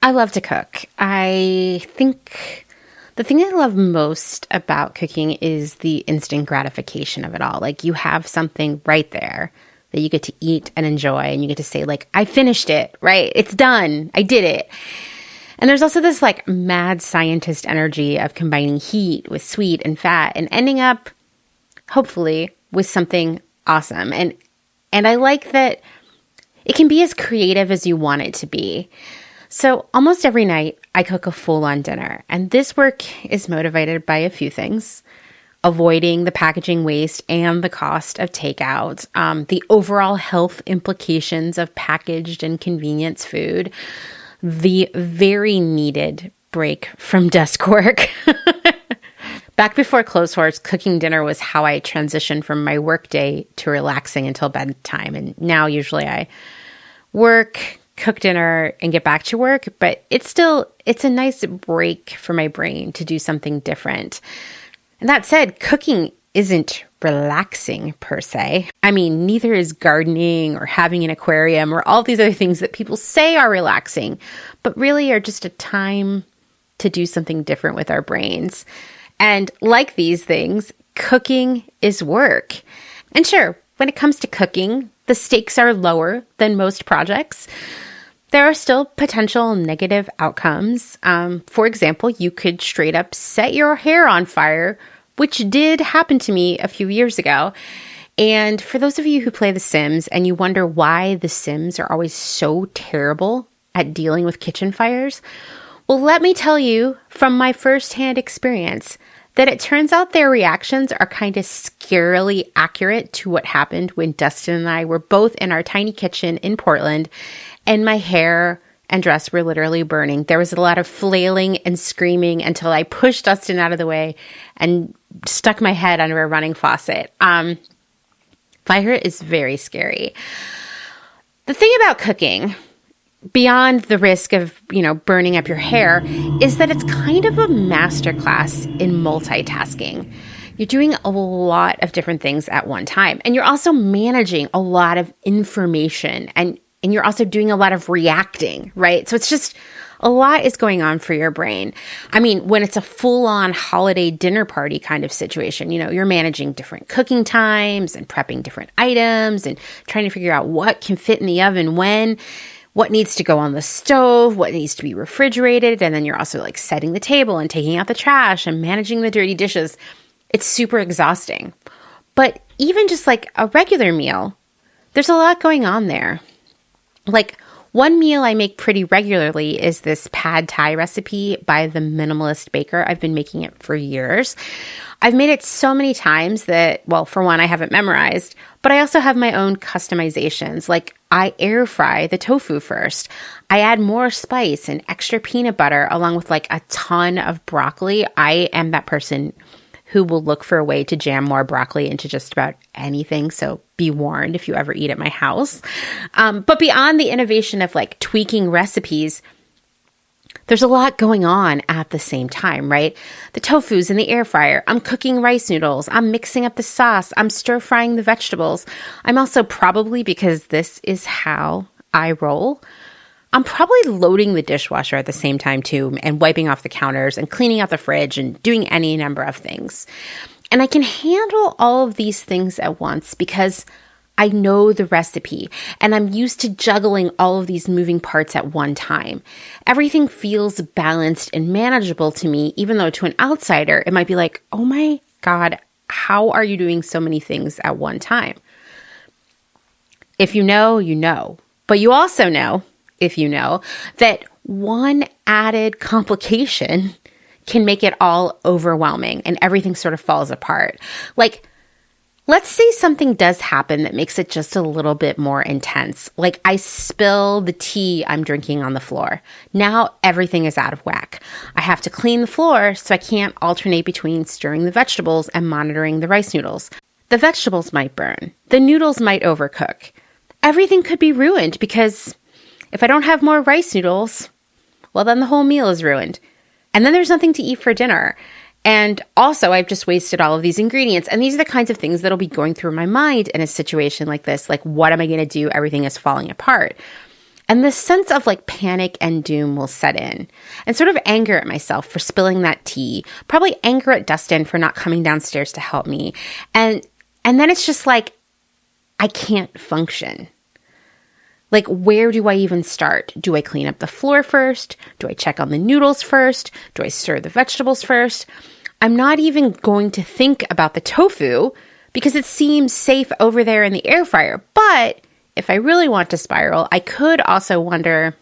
I love to cook. I think the thing I love most about cooking is the instant gratification of it all. Like you have something right there that you get to eat and enjoy, and you get to say like, I finished it, right? It's done. I did it. And there's also this like mad scientist energy of combining heat with sweet and fat and ending up, hopefully, with something awesome. And I like that it can be as creative as you want it to be. So almost every night, I cook a full-on dinner. And this work is motivated by a few things: avoiding the packaging waste and the cost of takeout, the overall health implications of packaged and convenience food, the very needed break from desk work. Back before Clotheshorse, cooking dinner was how I transitioned from my work day to relaxing until bedtime. And now usually I work, cook dinner, and get back to work. But it's a nice break for my brain to do something different. And that said, cooking isn't relaxing per se. I mean, neither is gardening or having an aquarium or all these other things that people say are relaxing, but really are just a time to do something different with our brains. And like these things, cooking is work. And sure, when it comes to cooking, the stakes are lower than most projects. There are still potential negative outcomes. For example, you could straight up set your hair on fire, which did happen to me a few years ago. And for those of you who play The Sims and you wonder why The Sims are always so terrible at dealing with kitchen fires, well, let me tell you from my firsthand experience that it turns out their reactions are kind of scarily accurate to what happened when Dustin and I were both in our tiny kitchen in Portland, and my hair and dress were literally burning. There was a lot of flailing and screaming until I pushed Dustin out of the way and stuck my head under a running faucet. Fire is very scary. The thing about cooking, beyond the risk of, burning up your hair, is that it's kind of a masterclass in multitasking. You're doing a lot of different things at one time, and you're also managing a lot of information, and you're also doing a lot of reacting, right? So it's just a lot is going on for your brain. I mean, when it's a full-on holiday dinner party kind of situation, you're managing different cooking times and prepping different items and trying to figure out what can fit in the oven when, what needs to go on the stove, what needs to be refrigerated. And then you're also like setting the table and taking out the trash and managing the dirty dishes. It's super exhausting. But even just like a regular meal, there's a lot going on there. Like one meal I make pretty regularly is this pad thai recipe by the Minimalist Baker. I've been making it for years. I've made it so many times that, well, for one, I have it memorized, but I also have my own customizations. Like I air fry the tofu first. I add more spice and extra peanut butter along with like a ton of broccoli. I am that person who will look for a way to jam more broccoli into just about anything. So be warned if you ever eat at my house. But beyond the innovation of like tweaking recipes, there's a lot going on at the same time, right? The tofu's in the air fryer. I'm cooking rice noodles. I'm mixing up the sauce. I'm stir frying the vegetables. I'm also probably, because this is how I roll, I'm probably loading the dishwasher at the same time too, and wiping off the counters and cleaning out the fridge and doing any number of things. And I can handle all of these things at once because I know the recipe and I'm used to juggling all of these moving parts at one time. Everything feels balanced and manageable to me, even though to an outsider, it might be like, oh my God, how are you doing so many things at one time? If you know, you know. But you also know, if you know, that one added complication can make it all overwhelming and everything sort of falls apart. Like, let's say something does happen that makes it just a little bit more intense. Like I spill the tea I'm drinking on the floor. Now everything is out of whack. I have to clean the floor so I can't alternate between stirring the vegetables and monitoring the rice noodles. The vegetables might burn. The noodles might overcook. Everything could be ruined because if I don't have more rice noodles, well, then the whole meal is ruined. And then there's nothing to eat for dinner. And also, I've just wasted all of these ingredients. And these are the kinds of things that'll be going through my mind in a situation like this. Like, what am I going to do? Everything is falling apart. And this sense of like panic and doom will set in, and sort of anger at myself for spilling that tea, probably anger at Dustin for not coming downstairs to help me. And then it's just like, I can't function. Like, where do I even start? Do I clean up the floor first? Do I check on the noodles first? Do I stir the vegetables first? I'm not even going to think about the tofu because it seems safe over there in the air fryer. But if I really want to spiral, I could also wonder,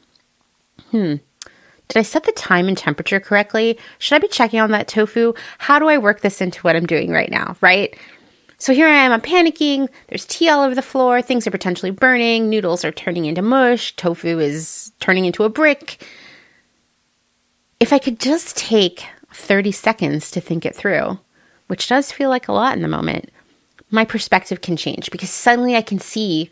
did I set the time and temperature correctly? Should I be checking on that tofu? How do I work this into what I'm doing right now, right? So here I am, I'm panicking, there's tea all over the floor, things are potentially burning, noodles are turning into mush, tofu is turning into a brick. If I could just take 30 seconds to think it through, which does feel like a lot in the moment, my perspective can change because suddenly I can see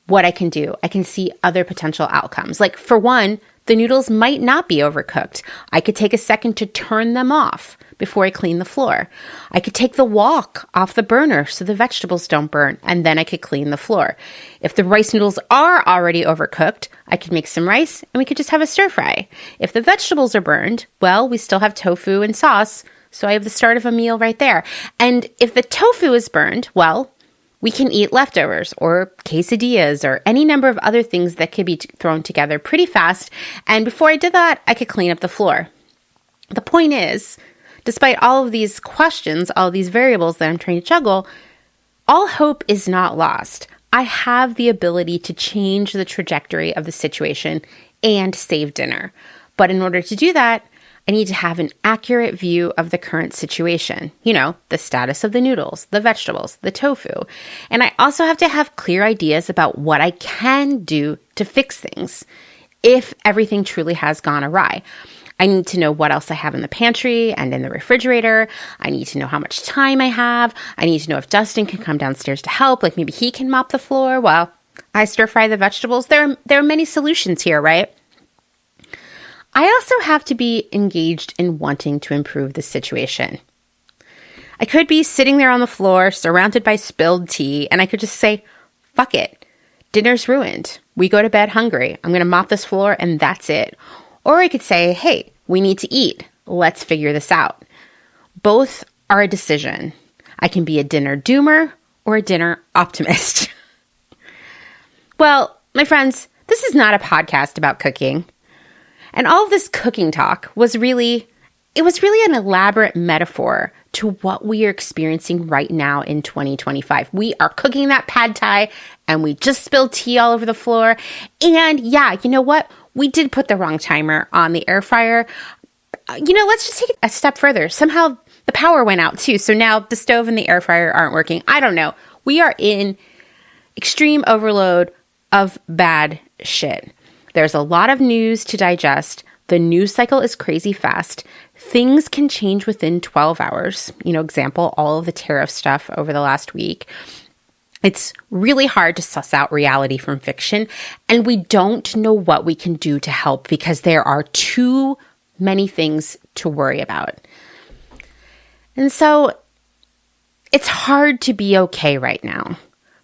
what I can do. I can see other potential outcomes. Like, for one, the noodles might not be overcooked. I could take a second to turn them off before I clean the floor. I could take the wok off the burner so the vegetables don't burn, and then I could clean the floor. If the rice noodles are already overcooked, I could make some rice and we could just have a stir fry. If the vegetables are burned, well, we still have tofu and sauce, so I have the start of a meal right there. And if the tofu is burned, well, we can eat leftovers or quesadillas or any number of other things that could be thrown together pretty fast. And before I did that, I could clean up the floor. The point is, despite all of these questions, all of these variables that I'm trying to juggle, all hope is not lost. I have the ability to change the trajectory of the situation and save dinner. But in order to do that, I need to have an accurate view of the current situation. You know, the status of the noodles, the vegetables, the tofu. And I also have to have clear ideas about what I can do to fix things if everything truly has gone awry. I need to know what else I have in the pantry and in the refrigerator. I need to know how much time I have. I need to know if Dustin can come downstairs to help. Like, maybe he can mop the floor while I stir fry the vegetables. There are many solutions here, right? I also have to be engaged in wanting to improve the situation. I could be sitting there on the floor, surrounded by spilled tea, and I could just say, fuck it. Dinner's ruined. We go to bed hungry. I'm going to mop this floor, and that's it. Or I could say, hey, we need to eat. Let's figure this out. Both are a decision. I can be a dinner doomer or a dinner optimist. Well, my friends, this is not a podcast about cooking. And all of this cooking talk was really an elaborate metaphor to what we are experiencing right now in 2025. We are cooking that pad thai and we just spilled tea all over the floor. And yeah, you know what? We did put the wrong timer on the air fryer. Let's just take it a step further. Somehow the power went out too. So now the stove and the air fryer aren't working. I don't know. We are in extreme overload of bad shit. There's a lot of news to digest. The news cycle is crazy fast. Things can change within 12 hours. Example, all of the tariff stuff over the last week. It's really hard to suss out reality from fiction, and we don't know what we can do to help because there are too many things to worry about. And so it's hard to be okay right now,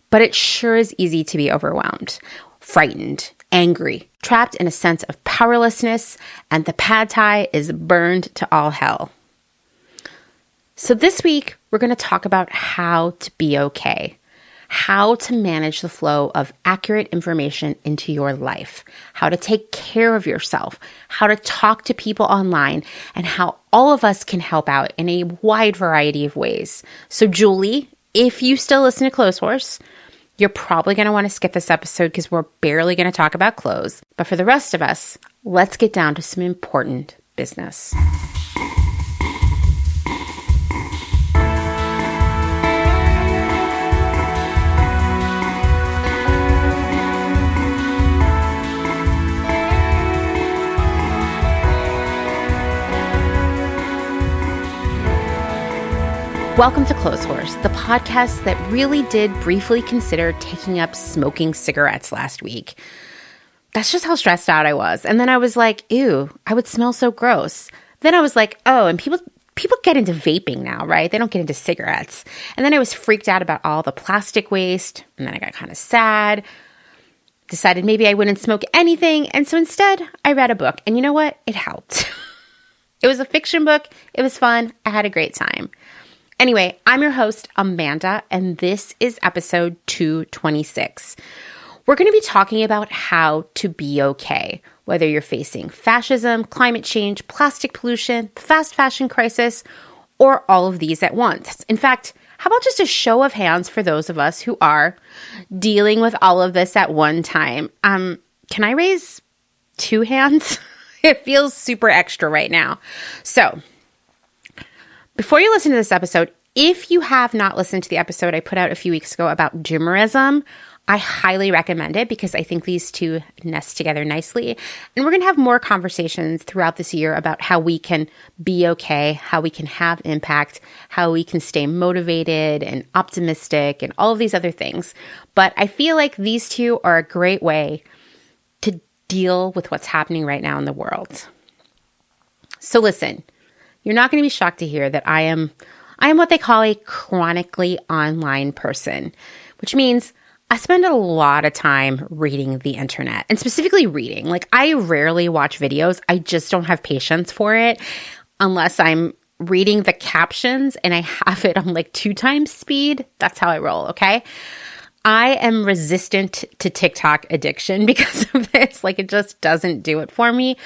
but it sure is easy to be overwhelmed, frightened, angry, trapped in a sense of powerlessness, and the pad thai is burned to all hell. So this week, we're going to talk about how to be okay, how to manage the flow of accurate information into your life, how to take care of yourself, how to talk to people online, and how all of us can help out in a wide variety of ways. So Julie, if you still listen to Clothes Horse, you're probably going to want to skip this episode because we're barely going to talk about clothes. But for the rest of us, let's get down to some important business. Welcome to Clothes Horse, the podcast that really did briefly consider taking up smoking cigarettes last week. That's just how stressed out I was. And then I was like, ew, I would smell so gross. Then I was like, oh, and people get into vaping now, right? They don't get into cigarettes. And then I was freaked out about all the plastic waste. And then I got kind of sad. decided maybe I wouldn't smoke anything. And so instead, I read a book. And you know what? It helped. It was a fiction book. It was fun. I had a great time. Anyway, I'm your host, Amanda, and this is episode 226. We're going to be talking about how to be okay, whether you're facing fascism, climate change, plastic pollution, the fast fashion crisis, or all of these at once. In fact, how about just a show of hands for those of us who are dealing with all of this at one time? Can I raise 2 hands? It feels super extra right now. So, before you listen to this episode, if you have not listened to the episode I put out a few weeks ago about doomerism, I highly recommend it because I think these two nest together nicely. And we're going to have more conversations throughout this year about how we can be okay, how we can have impact, how we can stay motivated and optimistic and all of these other things. But I feel like these two are a great way to deal with what's happening right now in the world. So listen, you're not going to be shocked to hear that I am what they call a chronically online person, which means I spend a lot of time reading the internet, and specifically reading. Like, I rarely watch videos. I just don't have patience for it unless I'm reading the captions and I have it on like 2 times speed. That's how I roll, okay? I am resistant to TikTok addiction because of this. Like, it just doesn't do it for me.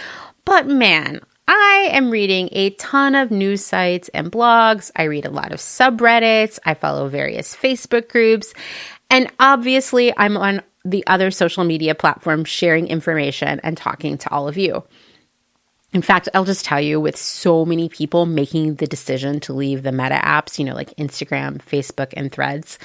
But man, I am reading a ton of news sites and blogs. I read a lot of subreddits. I follow various Facebook groups. And obviously, I'm on the other social media platforms sharing information and talking to all of you. In fact, I'll just tell you, with so many people making the decision to leave the Meta apps, like Instagram, Facebook, and Threads,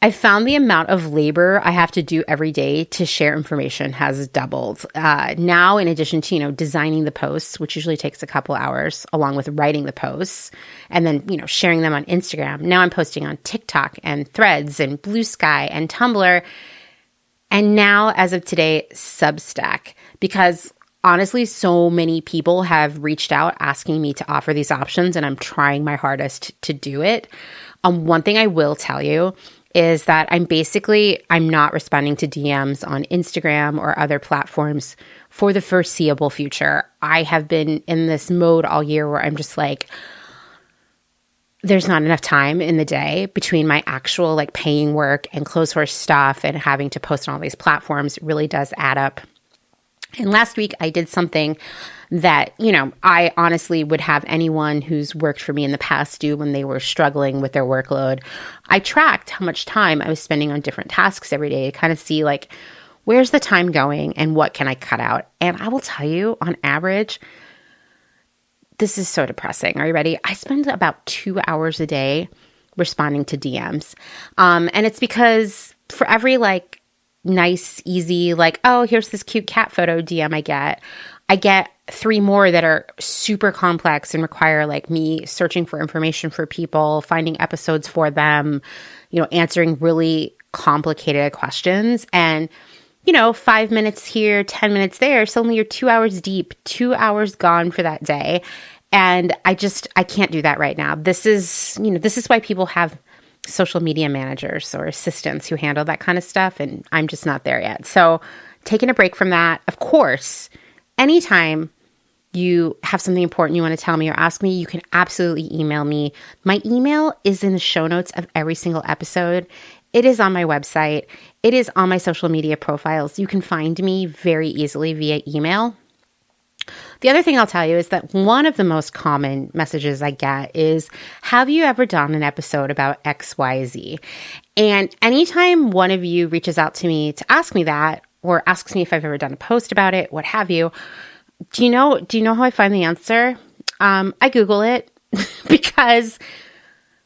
I found the amount of labor I have to do every day to share information has doubled. Now, in addition to, designing the posts, which usually takes a couple hours, along with writing the posts, and then, sharing them on Instagram. Now I'm posting on TikTok and Threads and Blue Sky and Tumblr. And now, as of today, Substack. Because honestly, so many people have reached out asking me to offer these options, and I'm trying my hardest to do it. One thing I will tell you is that I'm not responding to DMs on Instagram or other platforms for the foreseeable future. I have been in this mode all year where I'm just like, there's not enough time in the day between my actual paying work and clothes horse stuff and having to post on all these platforms. It really does add up. And last week I did something that, I honestly would have anyone who's worked for me in the past do when they were struggling with their workload. I tracked how much time I was spending on different tasks every day to kind of see where's the time going and what can I cut out? And I will tell you, on average, this is so depressing. Are you ready? I spend about 2 hours a day responding to DMs. And it's because for every nice, easy, oh, here's this cute cat photo DM I get 3 more that are super complex and require me searching for information for people, finding episodes for them, answering really complicated questions. And, 5 minutes here, 10 minutes there, suddenly you're 2 hours deep, 2 hours gone for that day. And I can't do that right now. This is why people have social media managers or assistants who handle that kind of stuff. And I'm just not there yet. So taking a break from that. Of course, anytime you have something important you want to tell me or ask me, you can absolutely email me. My email is in the show notes of every single episode. It is on my website. It is on my social media profiles. You can find me very easily via email. The other thing I'll tell you is that one of the most common messages I get is, have you ever done an episode about XYZ? And anytime one of you reaches out to me to ask me that, or asks me if I've ever done a post about it, what have you, do you know how I find the answer? I Google it because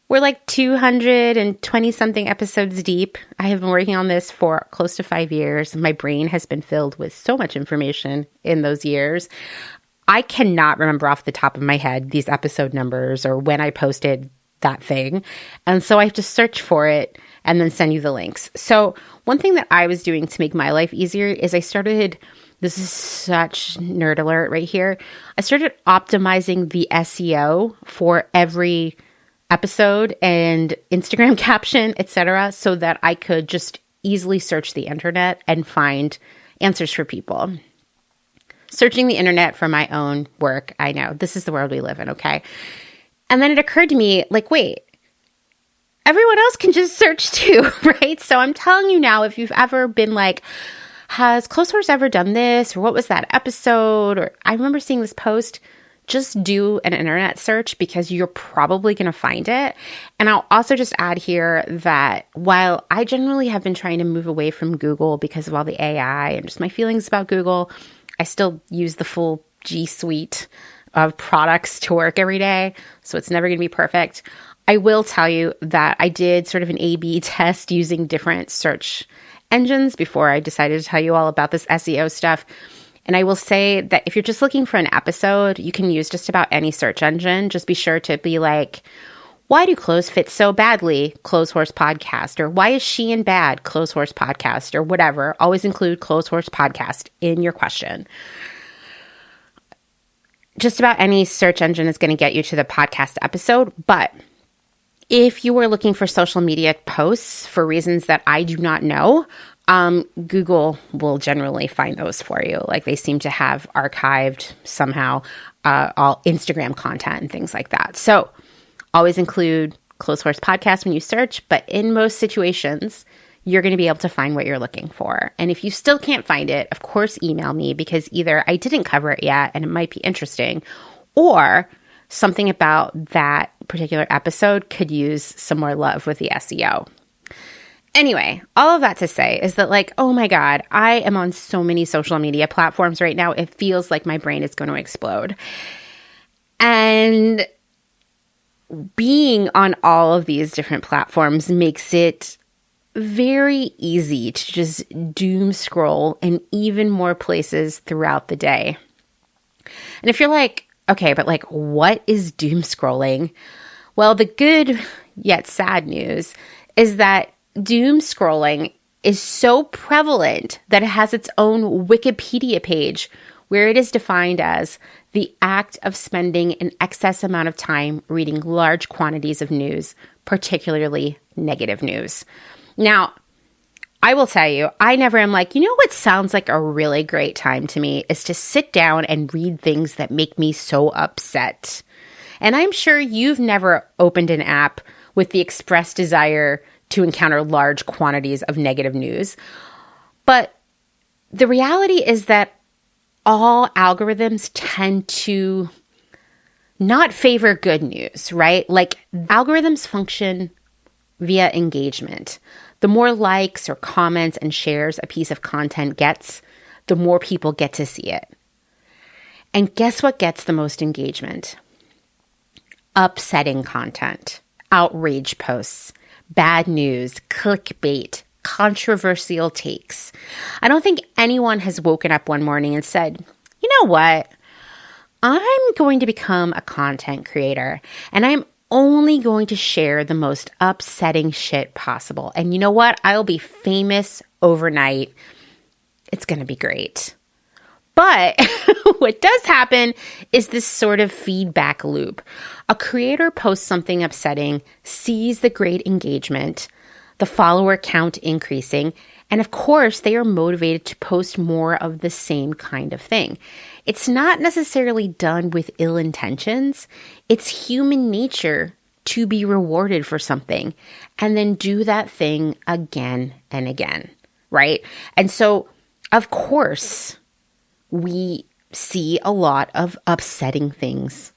we're 220 something episodes deep. I have been working on this for close to 5 years. My brain has been filled with so much information in those years. I cannot remember off the top of my head these episode numbers or when I posted that thing. And so I have to search for it and then send you the links. So one thing that I was doing to make my life easier is this is such nerd alert right here. I started optimizing the SEO for every episode and Instagram caption, etc., so that I could just easily search the internet and find answers for people. Searching the internet for my own work, I know, this is the world we live in, okay? And then it occurred to me, like, wait, everyone else can just search too, right? So I'm telling you now, if you've ever been like, has Close Source ever done this? Or what was that episode? Or I remember seeing this post. Just do an internet search because you're probably going to find it. And I'll also just add here that while I generally have been trying to move away from Google because of all the AI and just my feelings about Google, I still use the full G Suite of products to work every day. So it's never going to be perfect. I will tell you that I did sort of an A/B test using different search engines before I decided to tell you all about this SEO stuff. And I will say that if you're just looking for an episode, you can use just about any search engine. Just be sure to be like, why do clothes fit so badly? Clothes Horse Podcast. Or why is she in bad? Clothes Horse Podcast. Or whatever. Always include Clothes Horse Podcast in your question. Just about any search engine is going to get you to the podcast episode. But if you were looking for social media posts for reasons that I do not know, Google will generally find those for you. Like they seem to have archived somehow all Instagram content and things like that. So always include Close Horse Podcast when you search, but in most situations, you're going to be able to find what you're looking for. And if you still can't find it, of course, email me because either I didn't cover it yet and it might be interesting, or something about that particular episode could use some more love with the SEO. Anyway, all of that to say is that like, oh my God, I am on so many social media platforms right now. It feels like my brain is going to explode. And being on all of these different platforms makes it very easy to just doom scroll in even more places throughout the day. And if you're like, okay, but like, what is doom scrolling? Well, the good yet sad news is that doom scrolling is so prevalent that it has its own Wikipedia page where it is defined as the act of spending an excess amount of time reading large quantities of news, particularly negative news. Now, I will tell you, I never am like, you know what sounds like a really great time to me is to sit down and read things that make me so upset. And I'm sure you've never opened an app with the express desire to encounter large quantities of negative news. But the reality is that all algorithms tend to not favor good news, right? Like algorithms function via engagement. The more likes or comments and shares a piece of content gets, the more people get to see it. And guess what gets the most engagement? Upsetting content, outrage posts, bad news, clickbait, controversial takes. I don't think anyone has woken up one morning and said, you know what? I'm going to become a content creator and I'm only going to share the most upsetting shit possible. And you know what? I'll be famous overnight. It's going to be great. But what does happen is this sort of feedback loop. A creator posts something upsetting, sees the great engagement, the follower count increasing, and of course, they are motivated to post more of the same kind of thing. It's not necessarily done with ill intentions. It's human nature to be rewarded for something and then do that thing again and again, right? And so, of course, we see a lot of upsetting things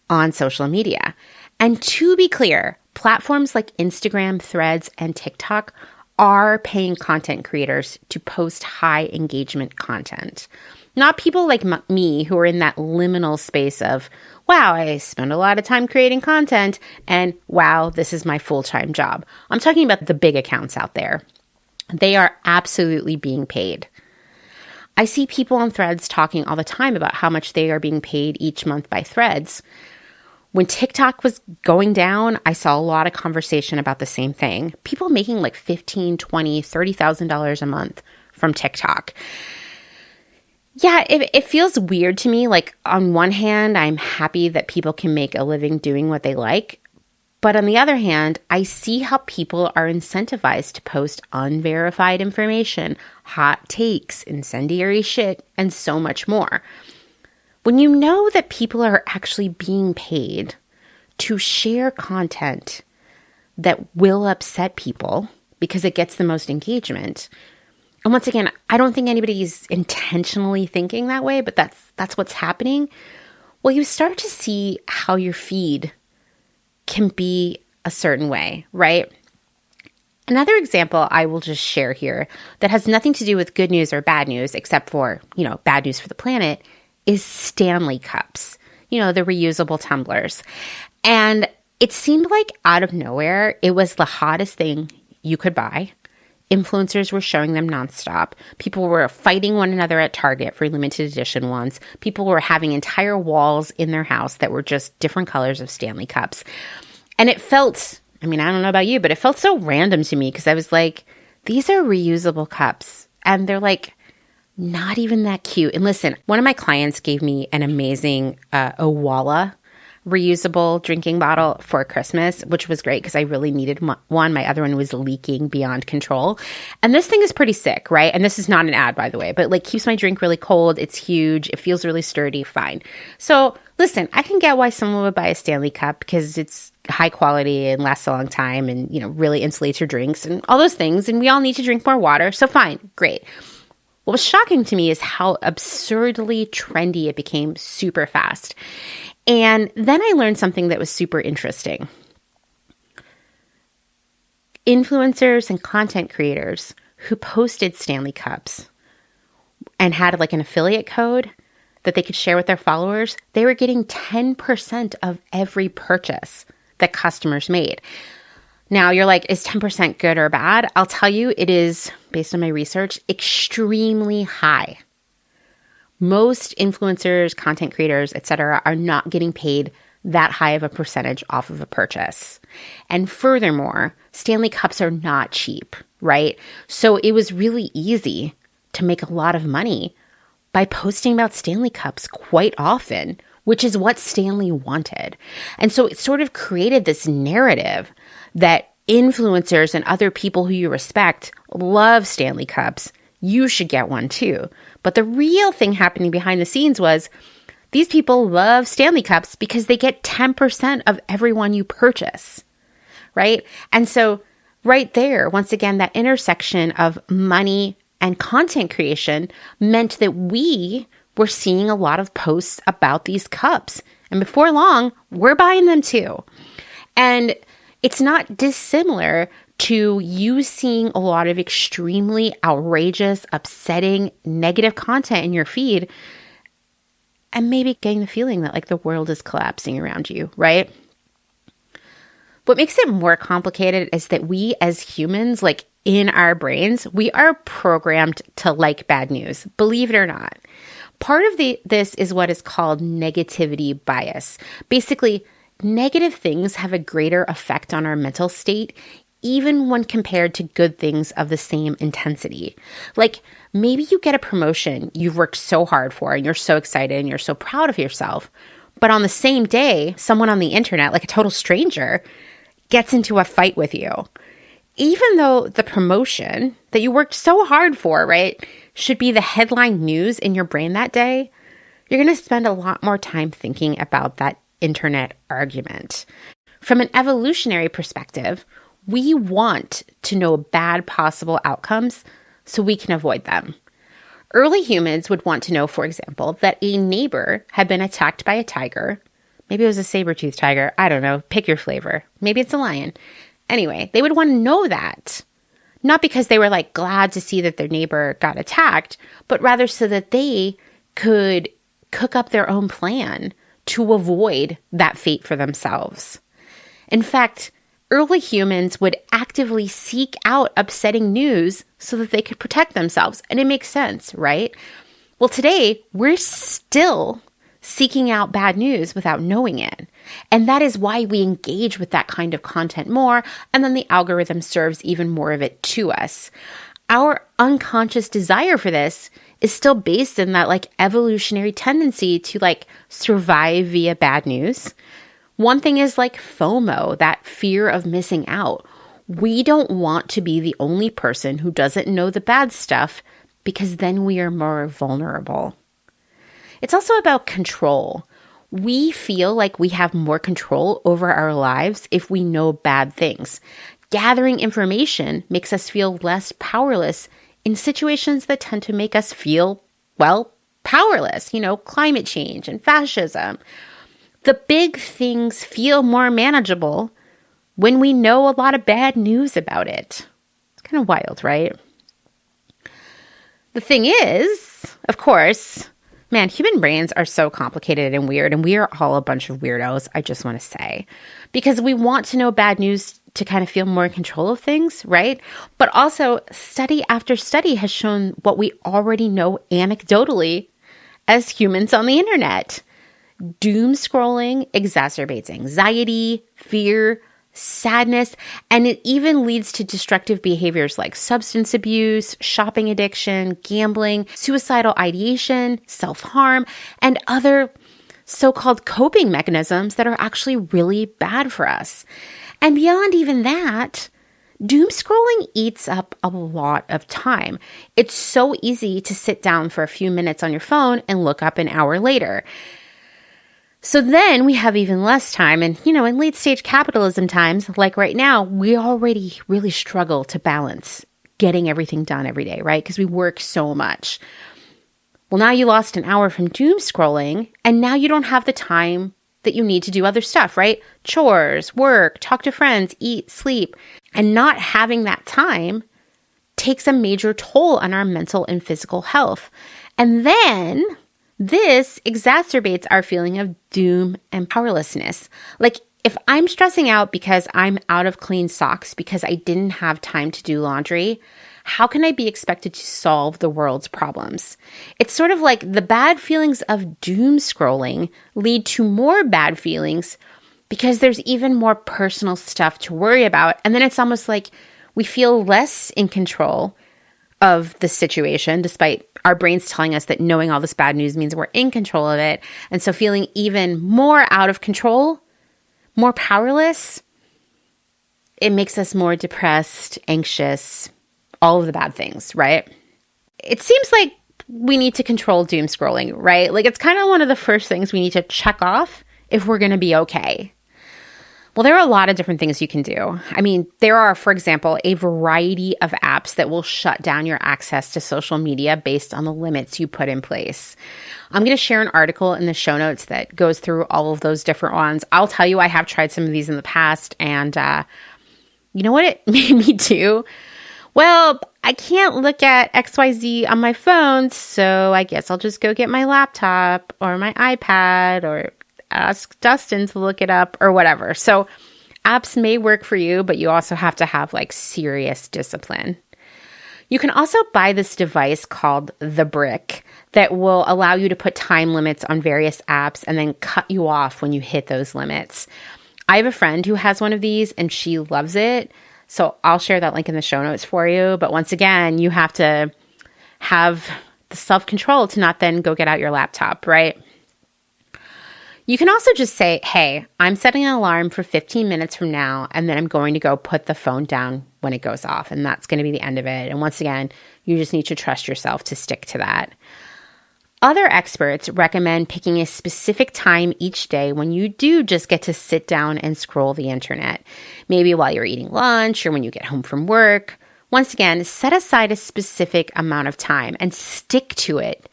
on social media. And to be clear, platforms like Instagram, Threads, and TikTok are paying content creators to post high engagement content. Not people like me who are in that liminal space of, wow, I spend a lot of time creating content, and wow, this is my full-time job. I'm talking about the big accounts out there. They are absolutely being paid. I see people on Threads talking all the time about how much they are being paid each month by Threads. When TikTok was going down, I saw a lot of conversation about the same thing. People making like $15,000, $20,000, $30,000 a month from TikTok. Yeah, it feels weird to me. Like on one hand, I'm happy that people can make a living doing what they like. But on the other hand, I see how people are incentivized to post unverified information, hot takes, incendiary shit, and so much more. When you know that people are actually being paid to share content that will upset people because it gets the most engagement. And once again, I don't think anybody's intentionally thinking that way, but that's what's happening. Well, you start to see how your feed can be a certain way, right? Another example I will just share here that has nothing to do with good news or bad news, except for, bad news for the planet, is Stanley cups, the reusable tumblers. And it seemed like out of nowhere, it was the hottest thing you could buy. Influencers were showing them nonstop. People were fighting one another at Target for limited edition ones. People were having entire walls in their house that were just different colors of Stanley cups. And it felt, I don't know about you, but it felt so random to me because I was like, these are reusable cups. And they're like, not even that cute. And listen, one of my clients gave me an amazing Owala reusable drinking bottle for Christmas, which was great because I really needed one. My other one was leaking beyond control. And this thing is pretty sick, right? And this is not an ad, by the way, but keeps my drink really cold. It's huge. It feels really sturdy. Fine. So listen, I can get why someone would buy a Stanley cup because it's high quality and lasts a long time and, really insulates your drinks and all those things. And we all need to drink more water. So fine. Great. What was shocking to me is how absurdly trendy it became super fast. And then I learned something that was super interesting. Influencers and content creators who posted Stanley cups and had an affiliate code that they could share with their followers, they were getting 10% of every purchase that customers made. Now you're like, is 10% good or bad? I'll tell you, it is, based on my research, extremely high. Most influencers, content creators, etc., are not getting paid that high of a percentage off of a purchase. And furthermore, Stanley cups are not cheap, right? So it was really easy to make a lot of money by posting about Stanley cups quite often, which is what Stanley wanted. And so it sort of created this narrative that influencers and other people who you respect love Stanley cups. You should get one too. But the real thing happening behind the scenes was these people love Stanley cups because they get 10% of every one you purchase, right? And so right there, once again, that intersection of money and content creation meant that we were seeing a lot of posts about these cups. And before long, we're buying them too. And it's not dissimilar to you seeing a lot of extremely outrageous, upsetting, negative content in your feed and maybe getting the feeling that the world is collapsing around you, right? What makes it more complicated is that we as humans, in our brains, we are programmed to like bad news, believe it or not. Part of this is what is called negativity bias. Basically, negative things have a greater effect on our mental state even when compared to good things of the same intensity. Maybe you get a promotion you've worked so hard for and you're so excited and you're so proud of yourself, but on the same day, someone on the internet, a total stranger, gets into a fight with you. Even though the promotion that you worked so hard for, right, should be the headline news in your brain that day, you're going to spend a lot more time thinking about that internet argument. From an evolutionary perspective, we want to know bad possible outcomes so we can avoid them. Early humans would want to know, for example, that a neighbor had been attacked by a tiger. Maybe it was a saber-toothed tiger. I don't know. Pick your flavor. Maybe it's a lion. Anyway, they would want to know that. Not because they were glad to see that their neighbor got attacked, but rather so that they could cook up their own plan to avoid that fate for themselves. In fact, early humans would actively seek out upsetting news so that they could protect themselves. And it makes sense, right? Well, today, we're still seeking out bad news without knowing it. And that is why we engage with that kind of content more, and then the algorithm serves even more of it to us. Our unconscious desire for this is still based in that evolutionary tendency to survive via bad news. One thing is like FOMO, that fear of missing out. We don't want to be the only person who doesn't know the bad stuff because then we are more vulnerable. It's also about control. We feel like we have more control over our lives if we know bad things. Gathering information makes us feel less powerless in situations that tend to make us feel, well, powerless, climate change and fascism. The big things feel more manageable when we know a lot of bad news about it. It's kind of wild, right? The thing is, of course, man, human brains are so complicated and weird, and we are all a bunch of weirdos, I just want to say. Because we want to know bad news to kind of feel more in control of things, right? But also, study after study has shown what we already know anecdotally as humans on the internet. Doom scrolling exacerbates anxiety, fear, sadness, and it even leads to destructive behaviors like substance abuse, shopping addiction, gambling, suicidal ideation, self-harm, and other so-called coping mechanisms that are actually really bad for us. And beyond even that, doom scrolling eats up a lot of time. It's so easy to sit down for a few minutes on your phone and look up an hour later. So then we have even less time. And, in late stage capitalism times, like right now, we already really struggle to balance getting everything done every day, right? Because we work so much. Well, now you lost an hour from doom scrolling, and now you don't have the time that you need to do other stuff, right? Chores, work, talk to friends, eat, sleep. And not having that time takes a major toll on our mental and physical health. And then this exacerbates our feeling of doom and powerlessness. Like if I'm stressing out because I'm out of clean socks because I didn't have time to do laundry, how can I be expected to solve the world's problems? It's sort of like the bad feelings of doom scrolling lead to more bad feelings because there's even more personal stuff to worry about. And then it's almost like we feel less in control of the situation, despite our brains telling us that knowing all this bad news means we're in control of it. And so feeling even more out of control, more powerless, it makes us more depressed, anxious, all of the bad things, right? It seems like we need to control doom scrolling, right? Like it's kind of one of the first things we need to check off if we're going to be okay. Well, there are a lot of different things you can do. I mean, there are, for example, a variety of apps that will shut down your access to social media based on the limits you put in place. I'm going to share an article in the show notes that goes through all of those different ones. I'll tell you, I have tried some of these in the past, and you know what it made me do? Well, I can't look at XYZ on my phone, so I guess I'll just go get my laptop or my iPad or ask Dustin to look it up or whatever. So apps may work for you, but you also have to have like serious discipline. You can also buy this device called The Brick that will allow you to put time limits on various apps and then cut you off when you hit those limits. I have a friend who has one of these and she loves it. So I'll share that link in the show notes for you. But once again, you have to have the self-control to not then go get out your laptop, right? You can also just say, hey, I'm setting an alarm for 15 minutes from now, and then I'm going to go put the phone down when it goes off, and that's going to be the end of it. And once again, you just need to trust yourself to stick to that. Other experts recommend picking a specific time each day when you do just get to sit down and scroll the internet. Maybe while you're eating lunch or when you get home from work. Once again, set aside a specific amount of time and stick to it.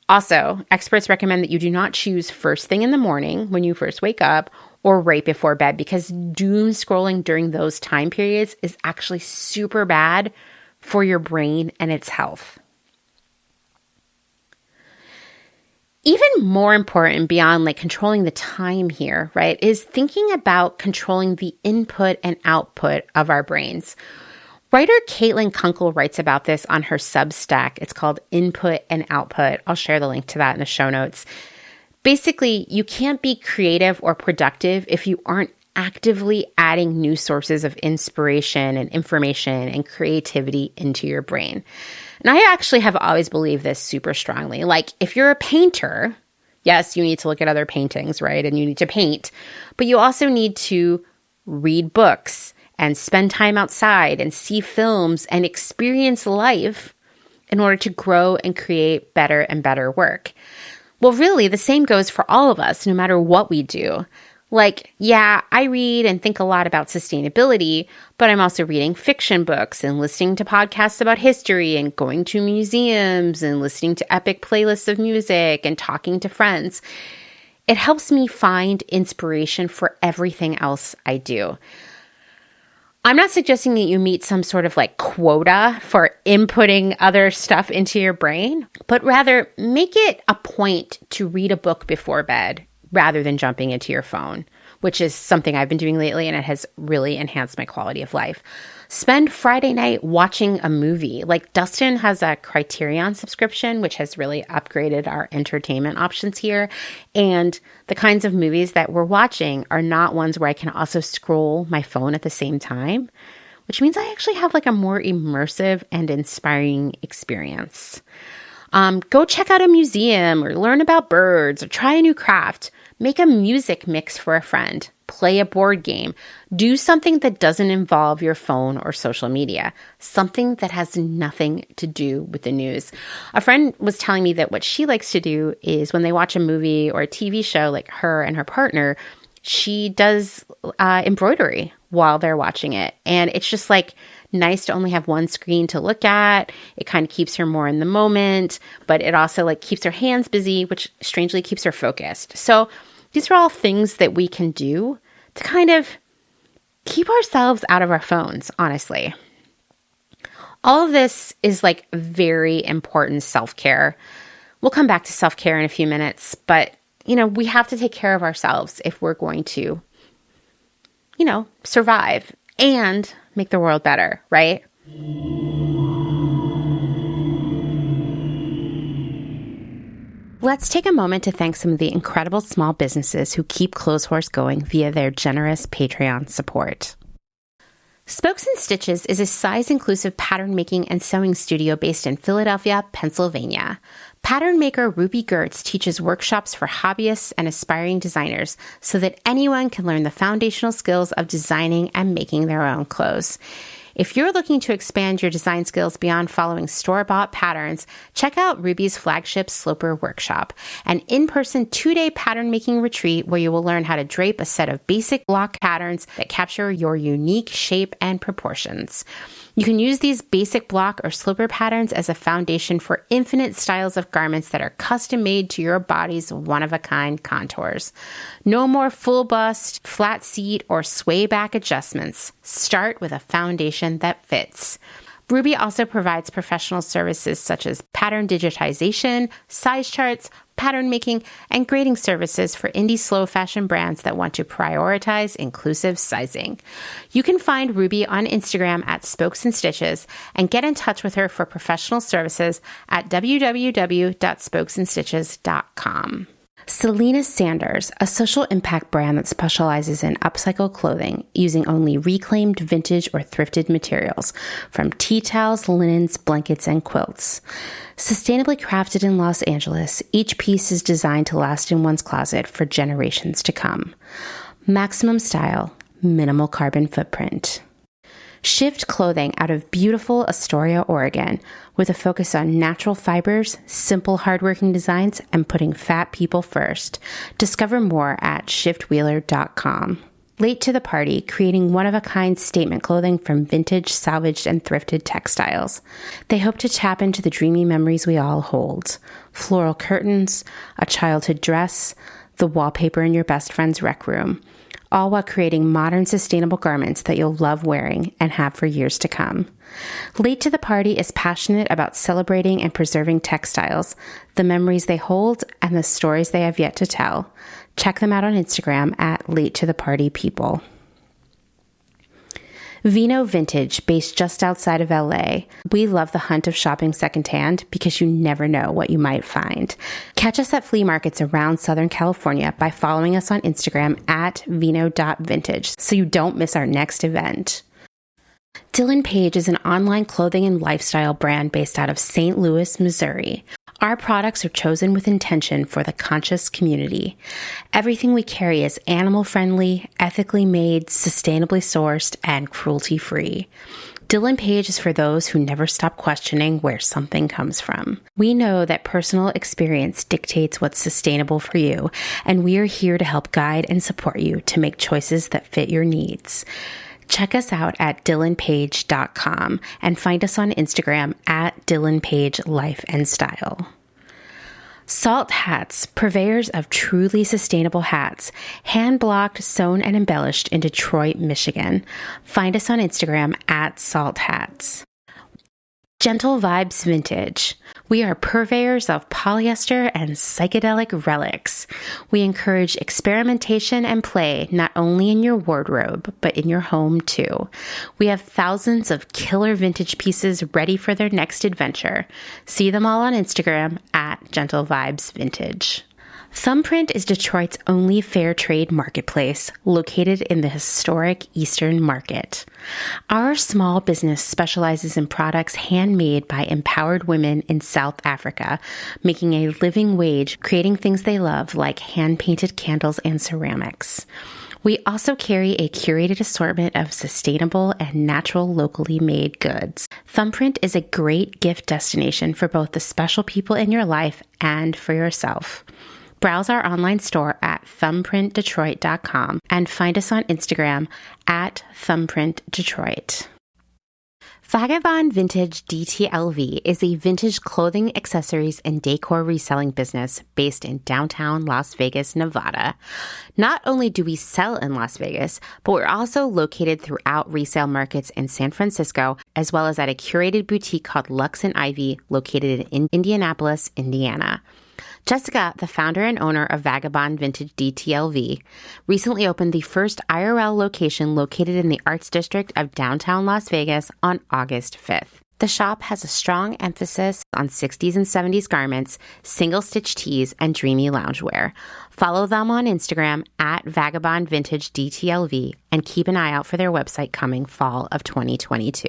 Also, experts recommend that you do not choose first thing in the morning when you first wake up or right before bed because doom scrolling during those time periods is actually super bad for your brain and its health. Even more important beyond like controlling the time here, right, is thinking about controlling the input and output of our brains. Writer Caitlin Kunkel writes about this on her Substack. It's called Input and Output. I'll share the link to that in the show notes. Basically, you can't be creative or productive if you aren't actively adding new sources of inspiration and information and creativity into your brain. And I actually have always believed this super strongly. Like if you're a painter, Yes, you need to look at other paintings, right? And you need to paint, but you also need to read books and spend time outside and see films and experience life in order to grow and create better and better work. Well, really, the same goes for all of us, no matter what we do. Like, yeah, I read and think a lot about sustainability, but I'm also reading fiction books and listening to podcasts about history and going to museums and listening to epic playlists of music and talking to friends. It helps me find inspiration for everything else I do. I'm not suggesting that you meet some sort of like quota for inputting other stuff into your brain, but rather make it a point to read a book before bed rather than jumping into your phone, which is something I've been doing lately, and it has really enhanced my quality of life. Spend Friday night watching a movie. Like Dustin has a Criterion subscription, which has really upgraded our entertainment options here. And the kinds of movies that we're watching are not ones where I can also scroll my phone at the same time, which means I actually have like a more immersive and inspiring experience. Go check out a museum or learn about birds or try a new craft. Make a music mix for a friend. Play a board game. Do something that doesn't involve your phone or social media. Something that has nothing to do with the news. A friend was telling me that what she likes to do is when they watch a movie or a TV show, like her and her partner, she does embroidery while they're watching it. And it's just like nice to only have one screen to look at. It kind of keeps her more in the moment, but it also like keeps her hands busy, which strangely keeps her focused. So these are all things that we can do to kind of keep ourselves out of our phones, honestly. All of this is like very important self-care. We'll come back to self-care in a few minutes, but we have to take care of ourselves if we're going to, survive and make the world better, right? Let's take a moment to thank some of the incredible small businesses who keep Clotheshorse going via their generous Patreon support. Spokes and Stitches is a size-inclusive pattern making and sewing studio based in Philadelphia, Pennsylvania. Pattern maker Ruby Gertz teaches workshops for hobbyists and aspiring designers so that anyone can learn the foundational skills of designing and making their own clothes. If you're looking to expand your design skills beyond following store-bought patterns, check out Ruby's flagship Sloper Workshop, an in-person 2-day pattern-making retreat where you will learn how to drape a set of basic block patterns that capture your unique shape and proportions. You can use these basic block or sloper patterns as a foundation for infinite styles of garments that are custom made to your body's one-of-a-kind contours. No more full bust, flat seat, or sway back adjustments. Start with a foundation that fits. Ruby also provides professional services such as pattern digitization, size charts, pattern making, and grading services for indie slow fashion brands that want to prioritize inclusive sizing. You can find Ruby on Instagram at Spokes and Stitches and get in touch with her for professional services at www.spokesandstitches.com. Selena Sanders, a social impact brand that specializes in upcycle clothing using only reclaimed vintage or thrifted materials from tea towels, linens, blankets, and quilts. Sustainably crafted in Los Angeles, each piece is designed to last in one's closet for generations to come. Maximum style, minimal carbon footprint. Shift clothing out of beautiful Astoria, Oregon, with a focus on natural fibers, simple hardworking designs, and putting fat people first. Discover more at shiftwheeler.com. Late to the party, creating one-of-a-kind statement clothing from vintage, salvaged, and thrifted textiles. They hope to tap into the dreamy memories we all hold. Floral curtains, a childhood dress, the wallpaper in your best friend's rec room. All while creating modern, sustainable garments that you'll love wearing and have for years to come. Late to the Party is passionate about celebrating and preserving textiles, the memories they hold, and the stories they have yet to tell. Check them out on Instagram at Late to the Party People. Vino Vintage, based just outside of LA. We love the hunt of shopping secondhand because you never know what you might find. Catch us at flea markets around Southern California by following us on Instagram at vino.vintage so you don't miss our next event. Dylan Page is an online clothing and lifestyle brand based out of St. Louis, Missouri. Our products are chosen with intention for the conscious community. Everything we carry is animal-friendly, ethically made, sustainably sourced, and cruelty-free. Dylan Page is for those who never stop questioning where something comes from. We know that personal experience dictates what's sustainable for you, and we are here to help guide and support you to make choices that fit your needs. Check us out at dylanpage.com and find us on Instagram at dylanpagelifeandstyle. Salt Hats, purveyors of truly sustainable hats, hand-blocked, sewn, and embellished in Detroit, Michigan. Find us on Instagram at Salt Hats. Gentle Vibes Vintage. We are purveyors of polyester and psychedelic relics. We encourage experimentation and play not only in your wardrobe, but in your home too. We have thousands of killer vintage pieces ready for their next adventure. See them all on Instagram at Gentle Vibes Vintage. Thumbprint is Detroit's only fair trade marketplace, located in the historic Eastern Market. Our small business specializes in products handmade by empowered women in South Africa, making a living wage, creating things they love like hand-painted candles and ceramics. We also carry a curated assortment of sustainable and natural locally made goods. Thumbprint is a great gift destination for both the special people in your life and for yourself. Browse our online store at thumbprintdetroit.com and find us on Instagram at thumbprintdetroit. Vagabond Vintage DTLV is a vintage clothing, accessories, and decor reselling business based in downtown Las Vegas, Nevada. Not only do we sell in Las Vegas, but we're also located throughout resale markets in San Francisco, as well as at a curated boutique called Lux and Ivy, located in Indianapolis, Indiana. Jessica, the founder and owner of Vagabond Vintage DTLV, recently opened the first IRL location located in the Arts District of downtown Las Vegas on August 5th. The shop has a strong emphasis on 60s and 70s garments, single-stitch tees, and dreamy loungewear. Follow them on Instagram at Vagabond Vintage DTLV and keep an eye out for their website coming fall of 2022.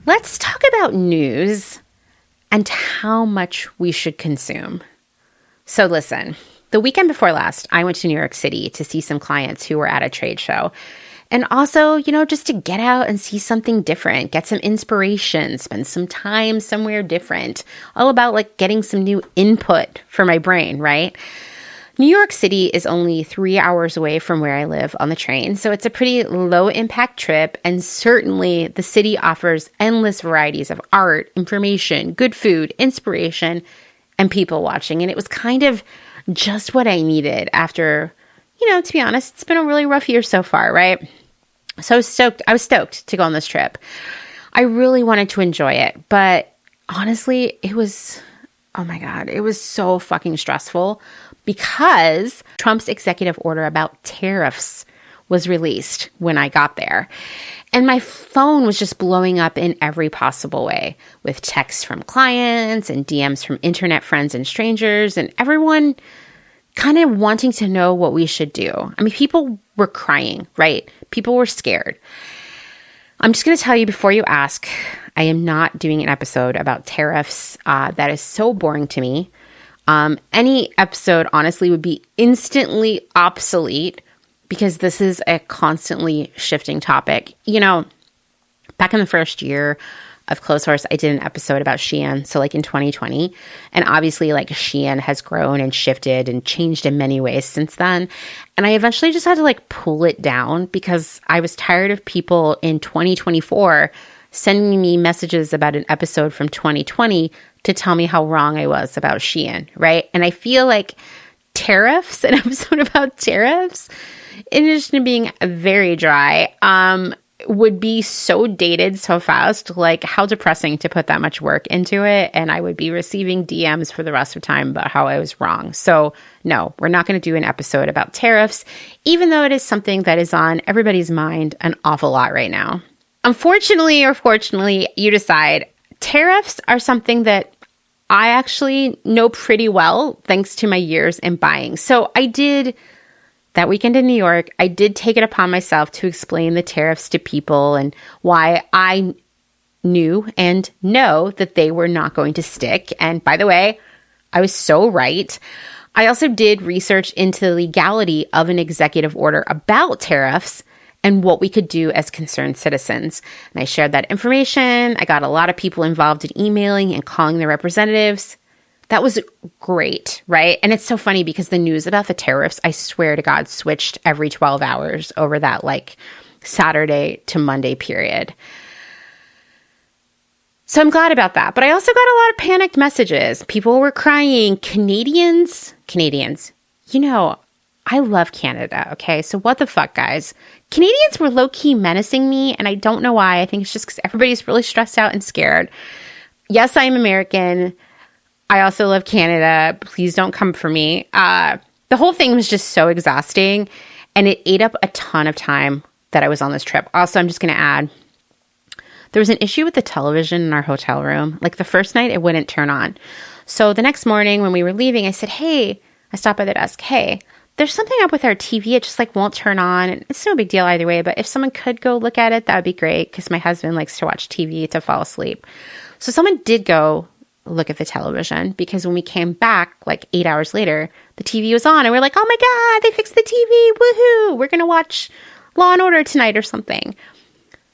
Let's talk about news and how much we should consume. So listen, the weekend before last, I went to New York City to see some clients who were at a trade show. And also, just to get out and see something different, get some inspiration, spend some time somewhere different. All about getting some new input for my brain, right? New York City is only 3 hours away from where I live on the train, so it's a pretty low-impact trip, and certainly the city offers endless varieties of art, information, good food, inspiration, and people watching, and it was kind of just what I needed after, to be honest, it's been a really rough year so far, right? So I was stoked to go on this trip. I really wanted to enjoy it, but honestly, it was so fucking stressful, because Trump's executive order about tariffs was released when I got there. And my phone was just blowing up in every possible way, with texts from clients and DMs from internet friends and strangers, and everyone kind of wanting to know what we should do. I mean, people were crying, right? People were scared. I'm just going to tell you before you ask, I am not doing an episode about tariffs. That is so boring to me. Any episode, honestly, would be instantly obsolete because this is a constantly shifting topic. Back in the first year of Clotheshorse, I did an episode about Shein, so in 2020. And obviously, Shein has grown and shifted and changed in many ways since then. And I eventually just had to, pull it down because I was tired of people in 2024 sending me messages about an episode from 2020 to tell me how wrong I was about Shein, right? And I feel like tariffs, an episode about tariffs, in addition to being very dry, would be so dated so fast. How depressing to put that much work into it. And I would be receiving DMs for the rest of the time about how I was wrong. So no, we're not going to do an episode about tariffs, even though it is something that is on everybody's mind an awful lot right now. Unfortunately or fortunately, you decide. Tariffs are something that I actually know pretty well thanks to my years in buying. So I did that weekend in New York, I did take it upon myself to explain the tariffs to people and why I knew and know that they were not going to stick. And by the way, I was so right. I also did research into the legality of an executive order about tariffs and what we could do as concerned citizens. And I shared that information. I got a lot of people involved in emailing and calling their representatives. That was great, right? And it's so funny because the news about the tariffs, I swear to God, switched every 12 hours over that Saturday to Monday period. So I'm glad about that. But I also got a lot of panicked messages. People were crying. Canadians, I love Canada, okay? So what the fuck, guys? Canadians were low-key menacing me, and I don't know why. I think it's just because everybody's really stressed out and scared. Yes, I'm American. I also love Canada. Please don't come for me. The whole thing was just so exhausting, and it ate up a ton of time that I was on this trip. Also, I'm just going to add, there was an issue with the television in our hotel room. The first night, it wouldn't turn on. So the next morning when we were leaving, I said, hey, I stopped by the desk. Hey, there's something up with our TV. It just won't turn on. And it's no big deal either way. But if someone could go look at it, that would be great because my husband likes to watch TV to fall asleep. So someone did go look at the television because when we came back 8 hours later, the TV was on. And we're like, oh my God, they fixed the TV. Woohoo. We're going to watch Law and Order tonight or something.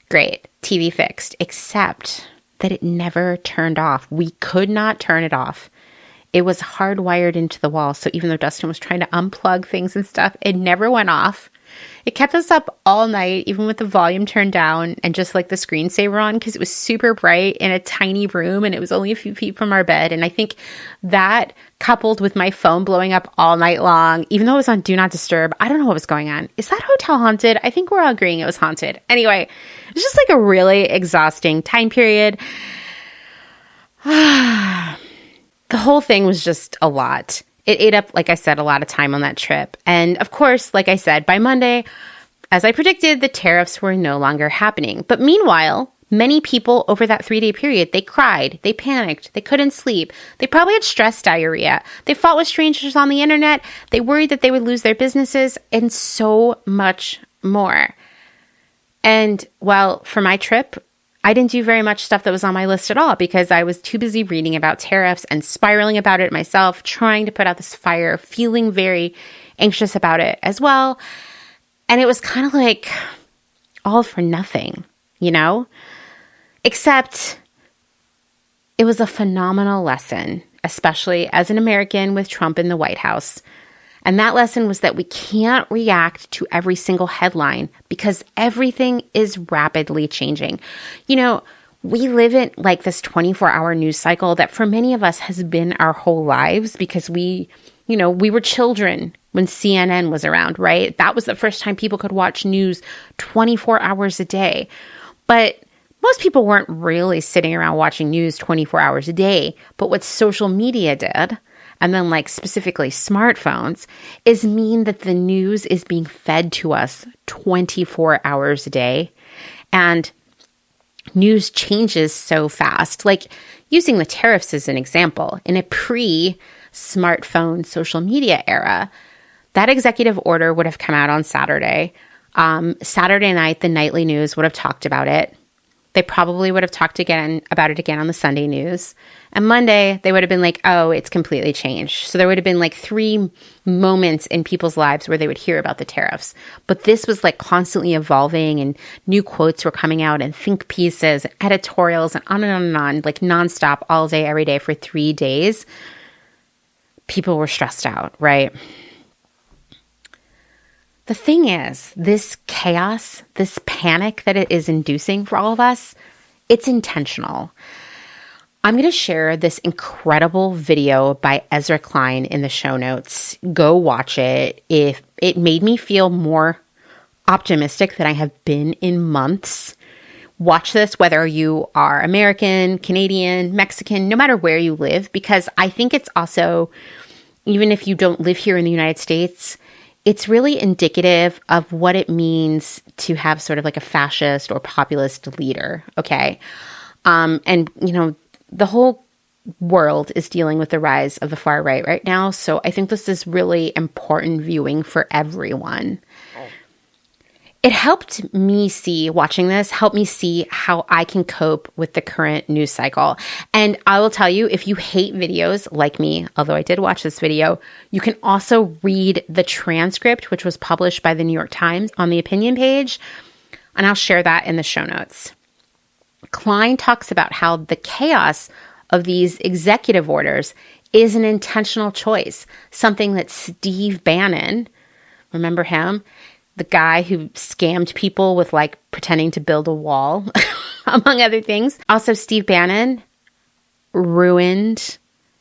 Great. TV fixed. Except that it never turned off. We could not turn it off. It was hardwired into the wall. So even though Dustin was trying to unplug things and stuff, it never went off. It kept us up all night, even with the volume turned down and just the screensaver on because it was super bright in a tiny room and it was only a few feet from our bed. And I think that coupled with my phone blowing up all night long, even though it was on Do Not Disturb, I don't know what was going on. Is that hotel haunted? I think we're all agreeing it was haunted. Anyway, it was just a really exhausting time period. The whole thing was just a lot. It ate up, like I said, a lot of time on that trip. And of course, like I said, by Monday, as I predicted, the tariffs were no longer happening. But meanwhile, many people over that 3-day period, they cried, they panicked, they couldn't sleep. They probably had stress diarrhea. They fought with strangers on the internet. They worried that they would lose their businesses and so much more. And well, for my trip, I didn't do very much stuff that was on my list at all because I was too busy reading about tariffs and spiraling about it myself, trying to put out this fire, feeling very anxious about it as well. And it was kind of all for nothing, Except it was a phenomenal lesson, especially as an American with Trump in the White House. And that lesson was that we can't react to every single headline because everything is rapidly changing. We live in this 24-hour news cycle that for many of us has been our whole lives because we were children when CNN was around, right? That was the first time people could watch news 24 hours a day. But most people weren't really sitting around watching news 24 hours a day. But what social media did, and then specifically smartphones, is mean that the news is being fed to us 24 hours a day. And news changes so fast. Using the tariffs as an example, in a pre-smartphone social media era, that executive order would have come out on Saturday. Saturday night, the nightly news would have talked about it. They probably would have talked about it again on the Sunday news. And Monday, they would have been oh, it's completely changed. So there would have been 3 moments in people's lives where they would hear about the tariffs. But this was constantly evolving and new quotes were coming out and think pieces, and editorials and on, nonstop all day, every day for 3 days. People were stressed out, right? The thing is, this chaos, this panic that it is inducing for all of us, it's intentional. I'm going to share this incredible video by Ezra Klein in the show notes. Go watch it. If it made me feel more optimistic than I have been in months. Watch this whether you are American, Canadian, Mexican, no matter where you live, because I think it's also, even if you don't live here in the United States, it's really indicative of what it means to have sort of a fascist or populist leader, okay? And, the whole world is dealing with the rise of the far right now. So I think this is really important viewing for everyone. It helped me see, watching this, helped me see how I can cope with the current news cycle. And I will tell you, if you hate videos like me, although I did watch this video, you can also read the transcript, which was published by the New York Times on the opinion page. And I'll share that in the show notes. Klein talks about how the chaos of these executive orders is an intentional choice, something that Steve Bannon, remember him? The guy who scammed people with like pretending to build a wall, among other things. Also, Steve Bannon ruined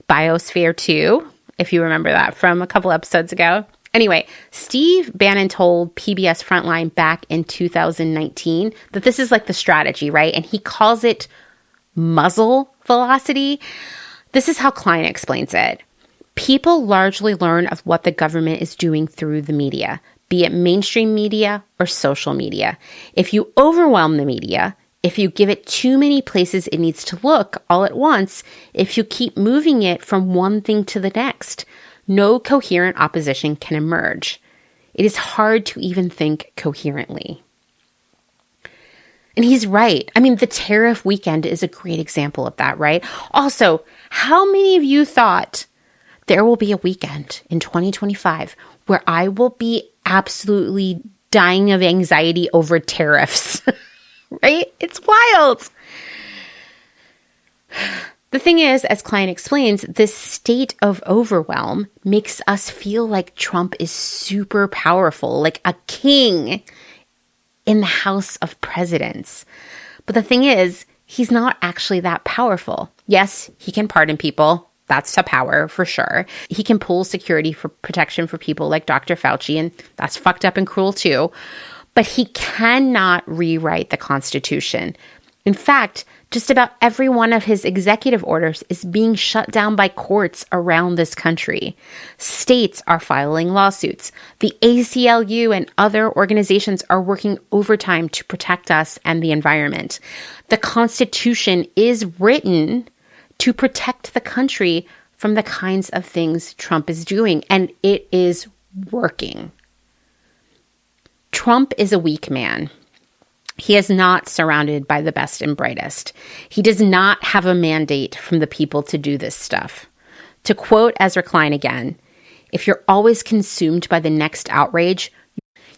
Biosphere 2, if you remember that from a couple episodes ago. Anyway, Steve Bannon told PBS Frontline back in 2019 that this is like the strategy, right? And he calls it muzzle velocity. This is how Klein explains it. People largely learn of what the government is doing through the media, be it mainstream media or social media. If you overwhelm the media, if you give it too many places it needs to look all at once, if you keep moving it from one thing to the next, no coherent opposition can emerge. It is hard to even think coherently. And he's right. I mean, the tariff weekend is a great example of that, right? Also, how many of you thought there will be a weekend in 2025 where I will be absolutely dying of anxiety over tariffs, right? It's wild. The thing is, as Klein explains, this state of overwhelm makes us feel like Trump is super powerful, like a king in the House of Presidents. But the thing is, he's not actually that powerful. Yes, he can pardon people. That's a power for sure. He can pull security for protection for people like Dr. Fauci, and that's fucked up and cruel too. But he cannot rewrite the Constitution. In fact, just about every one of his executive orders is being shut down by courts around this country. States are filing lawsuits. The ACLU and other organizations are working overtime to protect us and the environment. The Constitution is written to protect the country from the kinds of things Trump is doing, and it is working. Trump is a weak man. He is not surrounded by the best and brightest. He does not have a mandate from the people to do this stuff. To quote Ezra Klein again, if you're always consumed by the next outrage,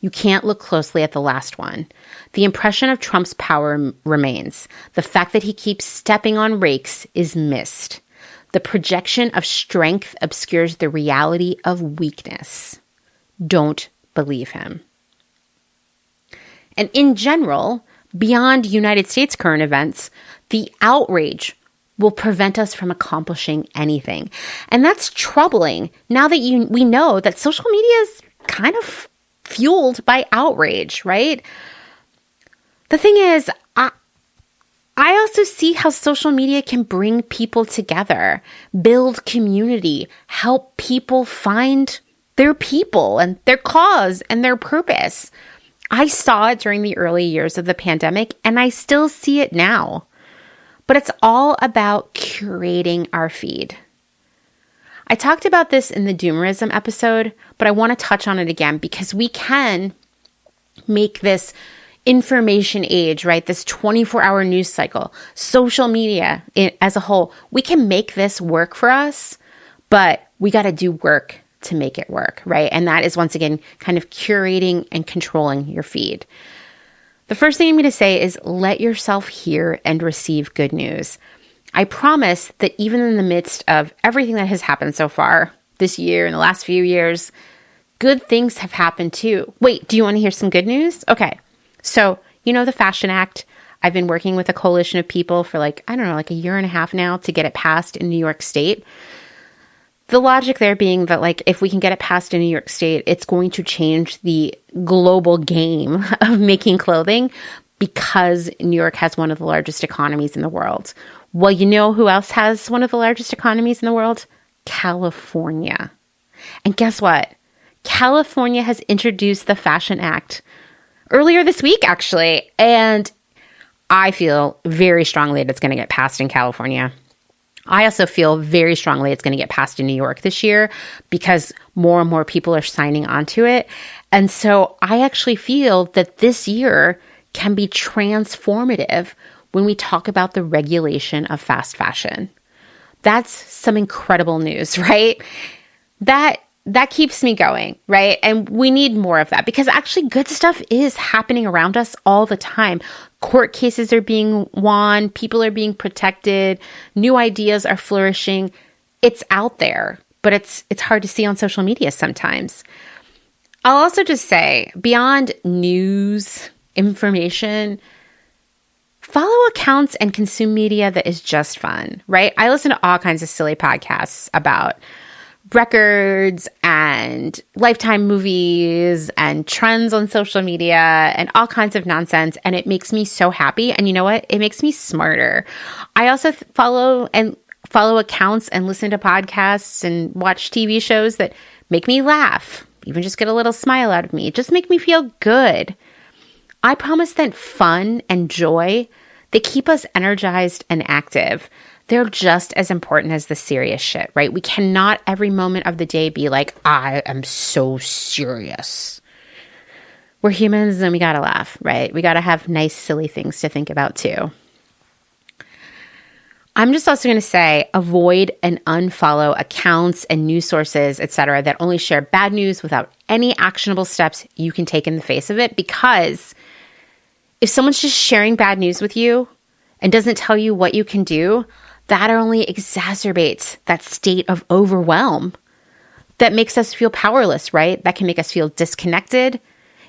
you can't look closely at the last one. The impression of Trump's power remains. The fact that he keeps stepping on rakes is missed. The projection of strength obscures the reality of weakness. Don't believe him. And in general, beyond United States current events, the outrage will prevent us from accomplishing anything. And that's troubling now that we know that social media is kind of fueled by outrage, right? The thing is, I also see how social media can bring people together, build community, help people find their people and their cause and their purpose. I saw it during the early years of the pandemic, and I still see it now. But it's all about curating our feed. I talked about this in the Doomerism episode, but I want to touch on it again because we can make this information age, right? This 24-hour news cycle, social media as a whole, we can make this work for us, but we got to do work to make it work, right? And that is, once again, kind of curating and controlling your feed. The first thing I'm going to say is let yourself hear and receive good news. I promise that even in the midst of everything that has happened so far this year and the last few years, good things have happened too. Wait, do you want to hear some good news? Okay. So, you know, the Fashion Act, I've been working with a coalition of people for like a year and a half now to get it passed in New York State. The logic there being that, like, if we can get it passed in New York State, it's going to change the global game of making clothing because New York has one of the largest economies in the world. Well, you know who else has one of the largest economies in the world? California. And guess what? California has introduced the Fashion Act earlier this week, actually. And I feel very strongly that it's going to get passed in California. I also feel very strongly it's going to get passed in New York this year because more and more people are signing onto it. And so I actually feel that this year can be transformative when we talk about the regulation of fast fashion. That's some incredible news, right? That keeps me going, right? And we need more of that because actually good stuff is happening around us all the time. Court cases are being won, people are being protected, new ideas are flourishing. It's out there, but it's hard to see on social media sometimes. I'll also just say, beyond news, information, follow accounts and consume media that is just fun, right? I listen to all kinds of silly podcasts about records and Lifetime movies and trends on social media and all kinds of nonsense. And it makes me so happy. And you know what? It makes me smarter. I also follow accounts and listen to podcasts and watch TV shows that make me laugh, even just get a little smile out of me, just make me feel good. I promise that fun and joy, they keep us energized and active. They're just as important as the serious shit, right? We cannot every moment of the day be like, I am so serious. We're humans and we gotta laugh, right? We gotta have nice, silly things to think about too. I'm just also going to say avoid and unfollow accounts and news sources, etc., that only share bad news without any actionable steps you can take in the face of it. Because if someone's just sharing bad news with you and doesn't tell you what you can do, that only exacerbates that state of overwhelm that makes us feel powerless, right? That can make us feel disconnected.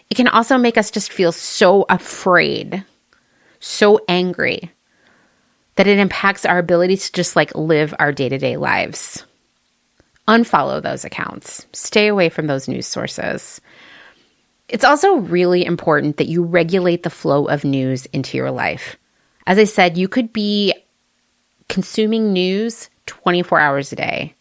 It can also make us just feel so afraid, so angry, that it impacts our ability to just like live our day-to-day lives. Unfollow those accounts. Stay away from those news sources. It's also really important that you regulate the flow of news into your life. As I said, you could be consuming news 24 hours a day.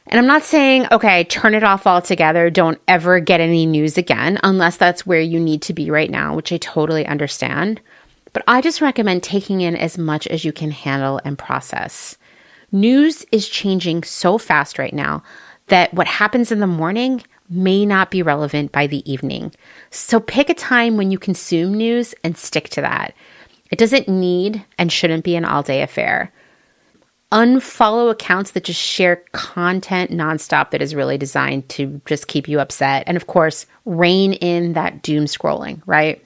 And I'm not saying, okay, turn it off altogether. Don't ever get any news again, unless that's where you need to be right now, which I totally understand. But I just recommend taking in as much as you can handle and process. News is changing so fast right now that what happens in the morning may not be relevant by the evening. So pick a time when you consume news and stick to that. It doesn't need and shouldn't be an all-day affair. Unfollow accounts that just share content nonstop that is really designed to just keep you upset. And of course, rein in that doom scrolling, right?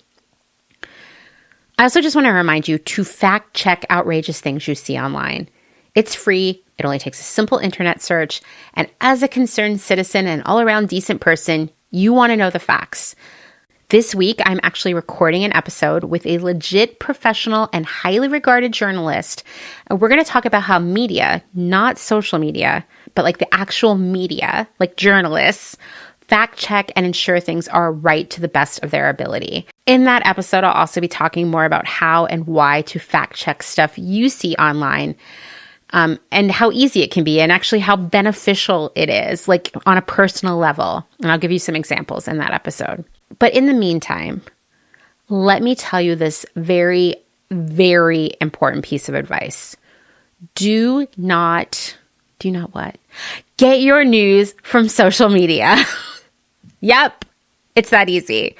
I also just want to remind you to fact check outrageous things you see online. It's free. It only takes a simple internet search. And as a concerned citizen and all-around decent person, you want to know the facts. This week, I'm actually recording an episode with a legit professional and highly regarded journalist. And we're going to talk about how media, not social media, but like the actual media, like journalists, fact check and ensure things are right to the best of their ability. In that episode, I'll also be talking more about how and why to fact check stuff you see online, and how easy it can be and actually how beneficial it is, like on a personal level. And I'll give you some examples in that episode. But in the meantime, let me tell you this very, very important piece of advice. Do not what? Get your news from social media. Yep, it's that easy.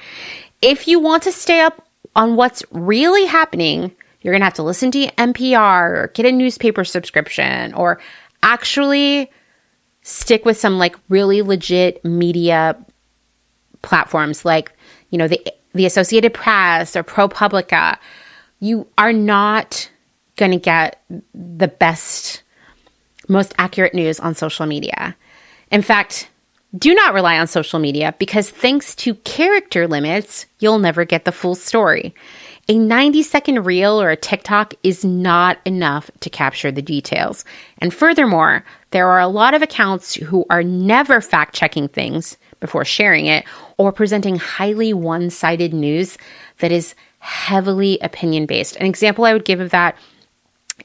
If you want to stay up on what's really happening, you're going to have to listen to NPR or get a newspaper subscription or actually stick with some like really legit media platforms like, you know, the Associated Press or ProPublica. You are not going to get the best, most accurate news on social media. In fact, do not rely on social media because thanks to character limits, you'll never get the full story. A 90-second reel or a TikTok is not enough to capture the details. And furthermore, there are a lot of accounts who are never fact-checking things before sharing it or presenting highly one-sided news that is heavily opinion-based. An example I would give of that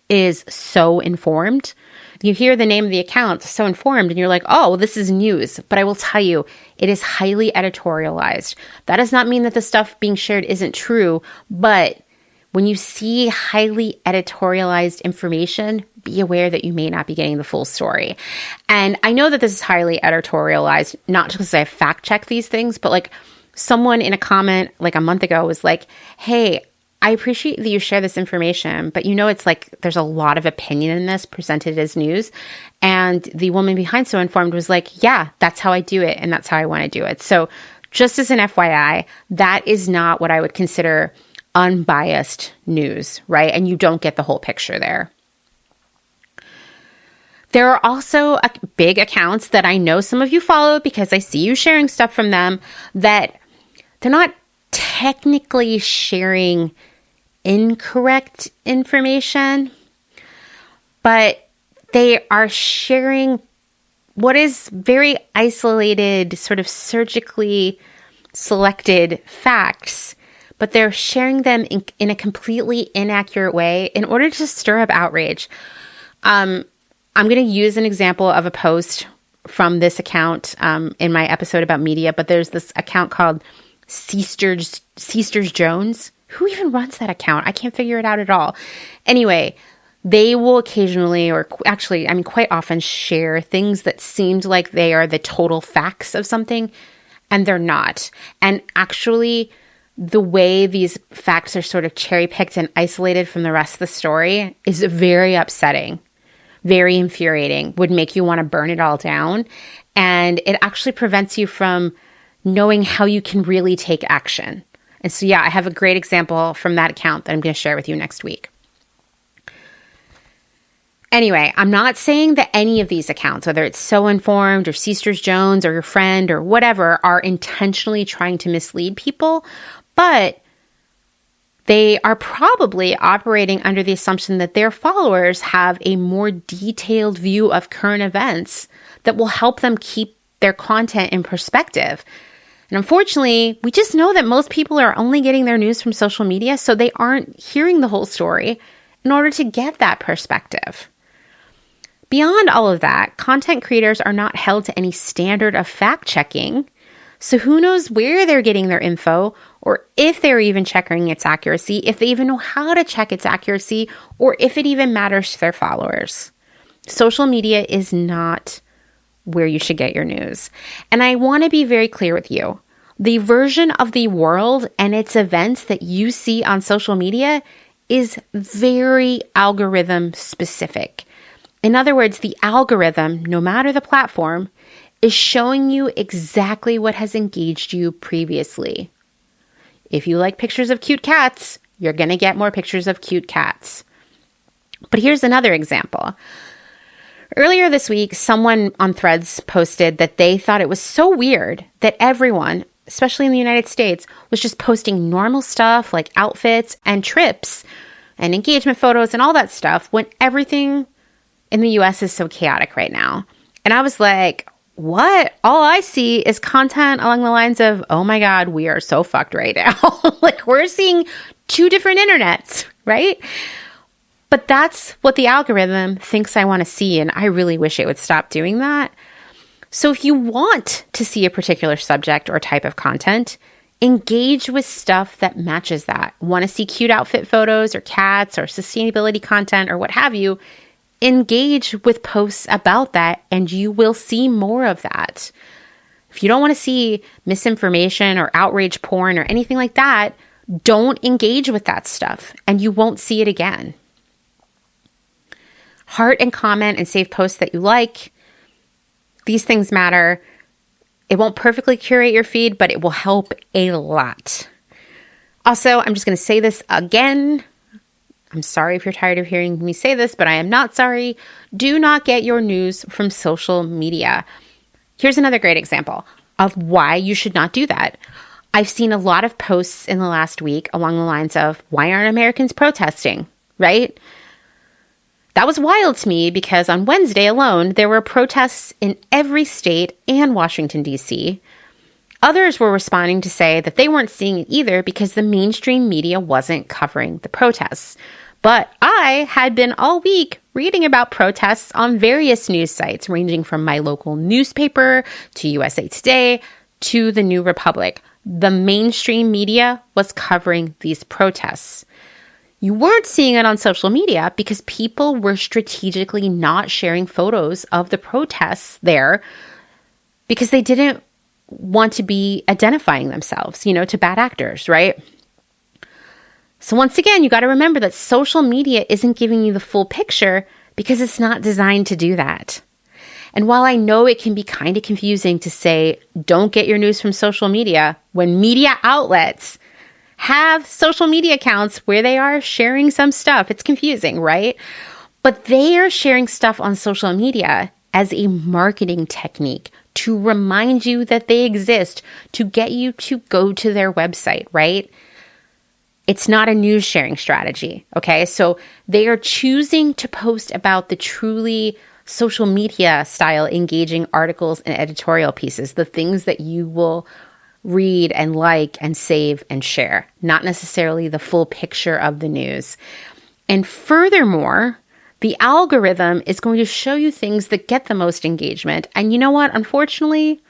is So Informed. You hear the name of the account, So Informed, and you're like, oh, well, this is news. But I will tell you, it is highly editorialized. That does not mean that the stuff being shared isn't true, but when you see highly editorialized information, be aware that you may not be getting the full story. And I know that this is highly editorialized, not just because I fact check these things, but like someone in a comment like a month ago was like, hey, I appreciate that you share this information, but it's like there's a lot of opinion in this presented as news. And the woman behind So Informed was like, yeah, that's how I do it. And that's how I want to do it. So just as an FYI, that is not what I would consider unbiased news, right? And you don't get the whole picture there. There are also big accounts that I know some of you follow because I see you sharing stuff from them that they're not technically sharing incorrect information, but they are sharing what is very isolated, sort of surgically selected facts, but they're sharing them in a completely inaccurate way in order to stir up outrage. I'm going to use an example of a post from this account in my episode about media, but there's this account called Seasters Jones. Who even runs that account? I can't figure it out at all. Anyway, they will occasionally, or actually, quite often share things that seemed like they are the total facts of something, and they're not. And actually, the way these facts are sort of cherry-picked and isolated from the rest of the story is very upsetting, very infuriating, would make you want to burn it all down. And it actually prevents you from knowing how you can really take action. And so, yeah, I have a great example from that account that I'm going to share with you next week. Anyway, I'm not saying that any of these accounts, whether it's So Informed or Seasters Jones or your friend or whatever, are intentionally trying to mislead people, but they are probably operating under the assumption that their followers have a more detailed view of current events that will help them keep their content in perspective. And unfortunately, we just know that most people are only getting their news from social media, so they aren't hearing the whole story in order to get that perspective. Beyond all of that, content creators are not held to any standard of fact-checking, so who knows where they're getting their info, or if they're even checking its accuracy, if they even know how to check its accuracy, or if it even matters to their followers. Social media is not where you should get your news. And I want to be very clear with you. The version of the world and its events that you see on social media is very algorithm specific. In other words, the algorithm, no matter the platform, is showing you exactly what has engaged you previously. If you like pictures of cute cats, you're going to get more pictures of cute cats. But here's another example. Earlier this week, someone on Threads posted that they thought it was so weird that everyone, especially in the United States, was just posting normal stuff like outfits and trips and engagement photos and all that stuff when everything in the US is so chaotic right now. And I was like, what? All I see is content along the lines of, oh my God, we are so fucked right now. Like we're seeing two different internets, right? But that's what the algorithm thinks I want to see, and I really wish it would stop doing that. So if you want to see a particular subject or type of content, engage with stuff that matches that. Want to see cute outfit photos or cats or sustainability content or what have you, engage with posts about that, and you will see more of that. If you don't want to see misinformation or outrage porn or anything like that, don't engage with that stuff, and you won't see it again. Heart and comment and save posts that you like. These things matter. It won't perfectly curate your feed, but it will help a lot. Also, I'm just going to say this again. I'm sorry if you're tired of hearing me say this, but I am not sorry. Do not get your news from social media. Here's another great example of why you should not do that. I've seen a lot of posts in the last week along the lines of, why aren't Americans protesting, right? That was wild to me because on Wednesday alone, there were protests in every state and Washington, D.C. Others were responding to say that they weren't seeing it either because the mainstream media wasn't covering the protests. But I had been all week reading about protests on various news sites, ranging from my local newspaper to USA Today to the New Republic. The mainstream media was covering these protests. You weren't seeing it on social media because people were strategically not sharing photos of the protests there because they didn't want to be identifying themselves, to bad actors, right? So once again, you got to remember that social media isn't giving you the full picture because it's not designed to do that. And while I know it can be kind of confusing to say, don't get your news from social media, when media outlets have social media accounts where they are sharing some stuff, it's confusing, right? But they are sharing stuff on social media as a marketing technique to remind you that they exist, to get you to go to their website, right? It's not a news sharing strategy, okay? So they are choosing to post about the truly social media style engaging articles and editorial pieces, the things that you will read and like and save and share, not necessarily the full picture of the news. And furthermore, the algorithm is going to show you things that get the most engagement. And you know what? Unfortunately,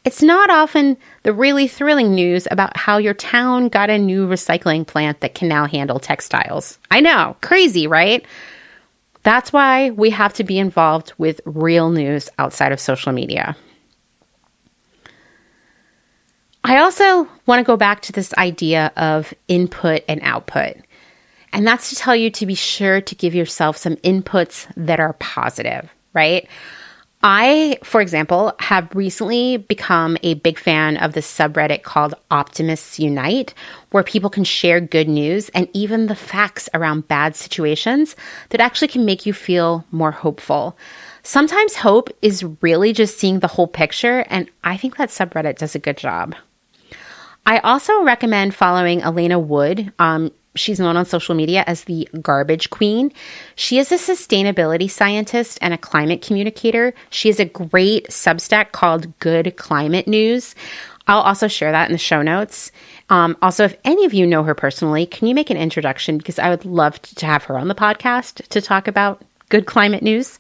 it's not often the really thrilling news about how your town got a new recycling plant that can now handle textiles. I know, crazy, right? That's why we have to be involved with real news outside of social media. I also want to go back to this idea of input and output. And that's to tell you to be sure to give yourself some inputs that are positive, right? I, for example, have recently become a big fan of the subreddit called Optimists Unite, where people can share good news and even the facts around bad situations that actually can make you feel more hopeful. Sometimes hope is really just seeing the whole picture, and I think that subreddit does a good job. I also recommend following Elena Wood. She's known on social media as the Garbage Queen. She is a sustainability scientist and a climate communicator. She has a great Substack called Good Climate News. I'll also share that in the show notes. Also, if any of you know her personally, can you make an introduction? Because I would love to have her on the podcast to talk about Good Climate News.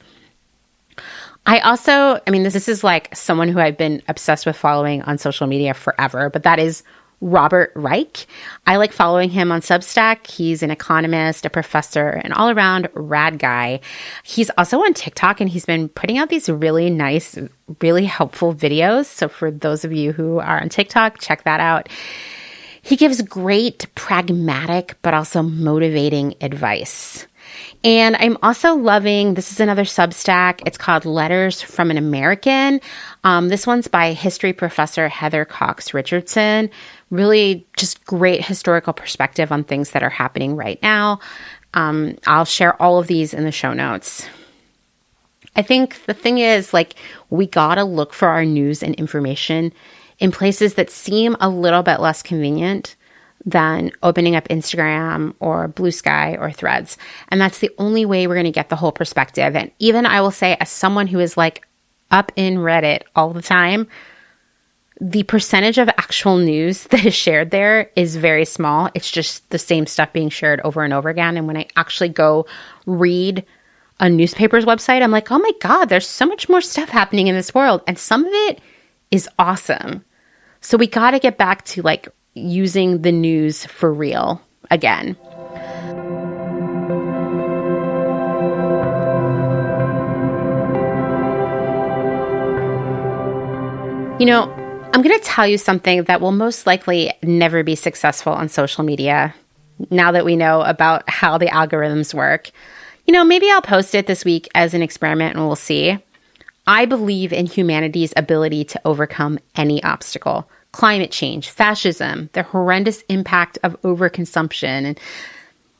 This is like someone who I've been obsessed with following on social media forever, but that is Robert Reich. I like following him on Substack. He's an economist, a professor, an all-around rad guy. He's also on TikTok, and he's been putting out these really nice, really helpful videos. So for those of you who are on TikTok, check that out. He gives great, pragmatic, but also motivating advice. And I'm also loving, this is another Substack. It's called Letters from an American. This one's by history professor Heather Cox Richardson. Really just great historical perspective on things that are happening right now. I'll share all of these in the show notes. I think the thing is, we gotta look for our news and information in places that seem a little bit less convenient than opening up Instagram or Blue Sky or Threads. And that's the only way we're going to get the whole perspective. And even I will say, as someone who is up in Reddit all the time, the percentage of actual news that is shared there is very small. It's just the same stuff being shared over and over again. And when I actually go read a newspaper's website, I'm like, oh my God, there's so much more stuff happening in this world. And some of it is awesome. So we got to get back to using the news for real again. I'm going to tell you something that will most likely never be successful on social media now that we know about how the algorithms work. Maybe I'll post it this week as an experiment and we'll see. I believe in humanity's ability to overcome any obstacle. Climate change, fascism, the horrendous impact of overconsumption, and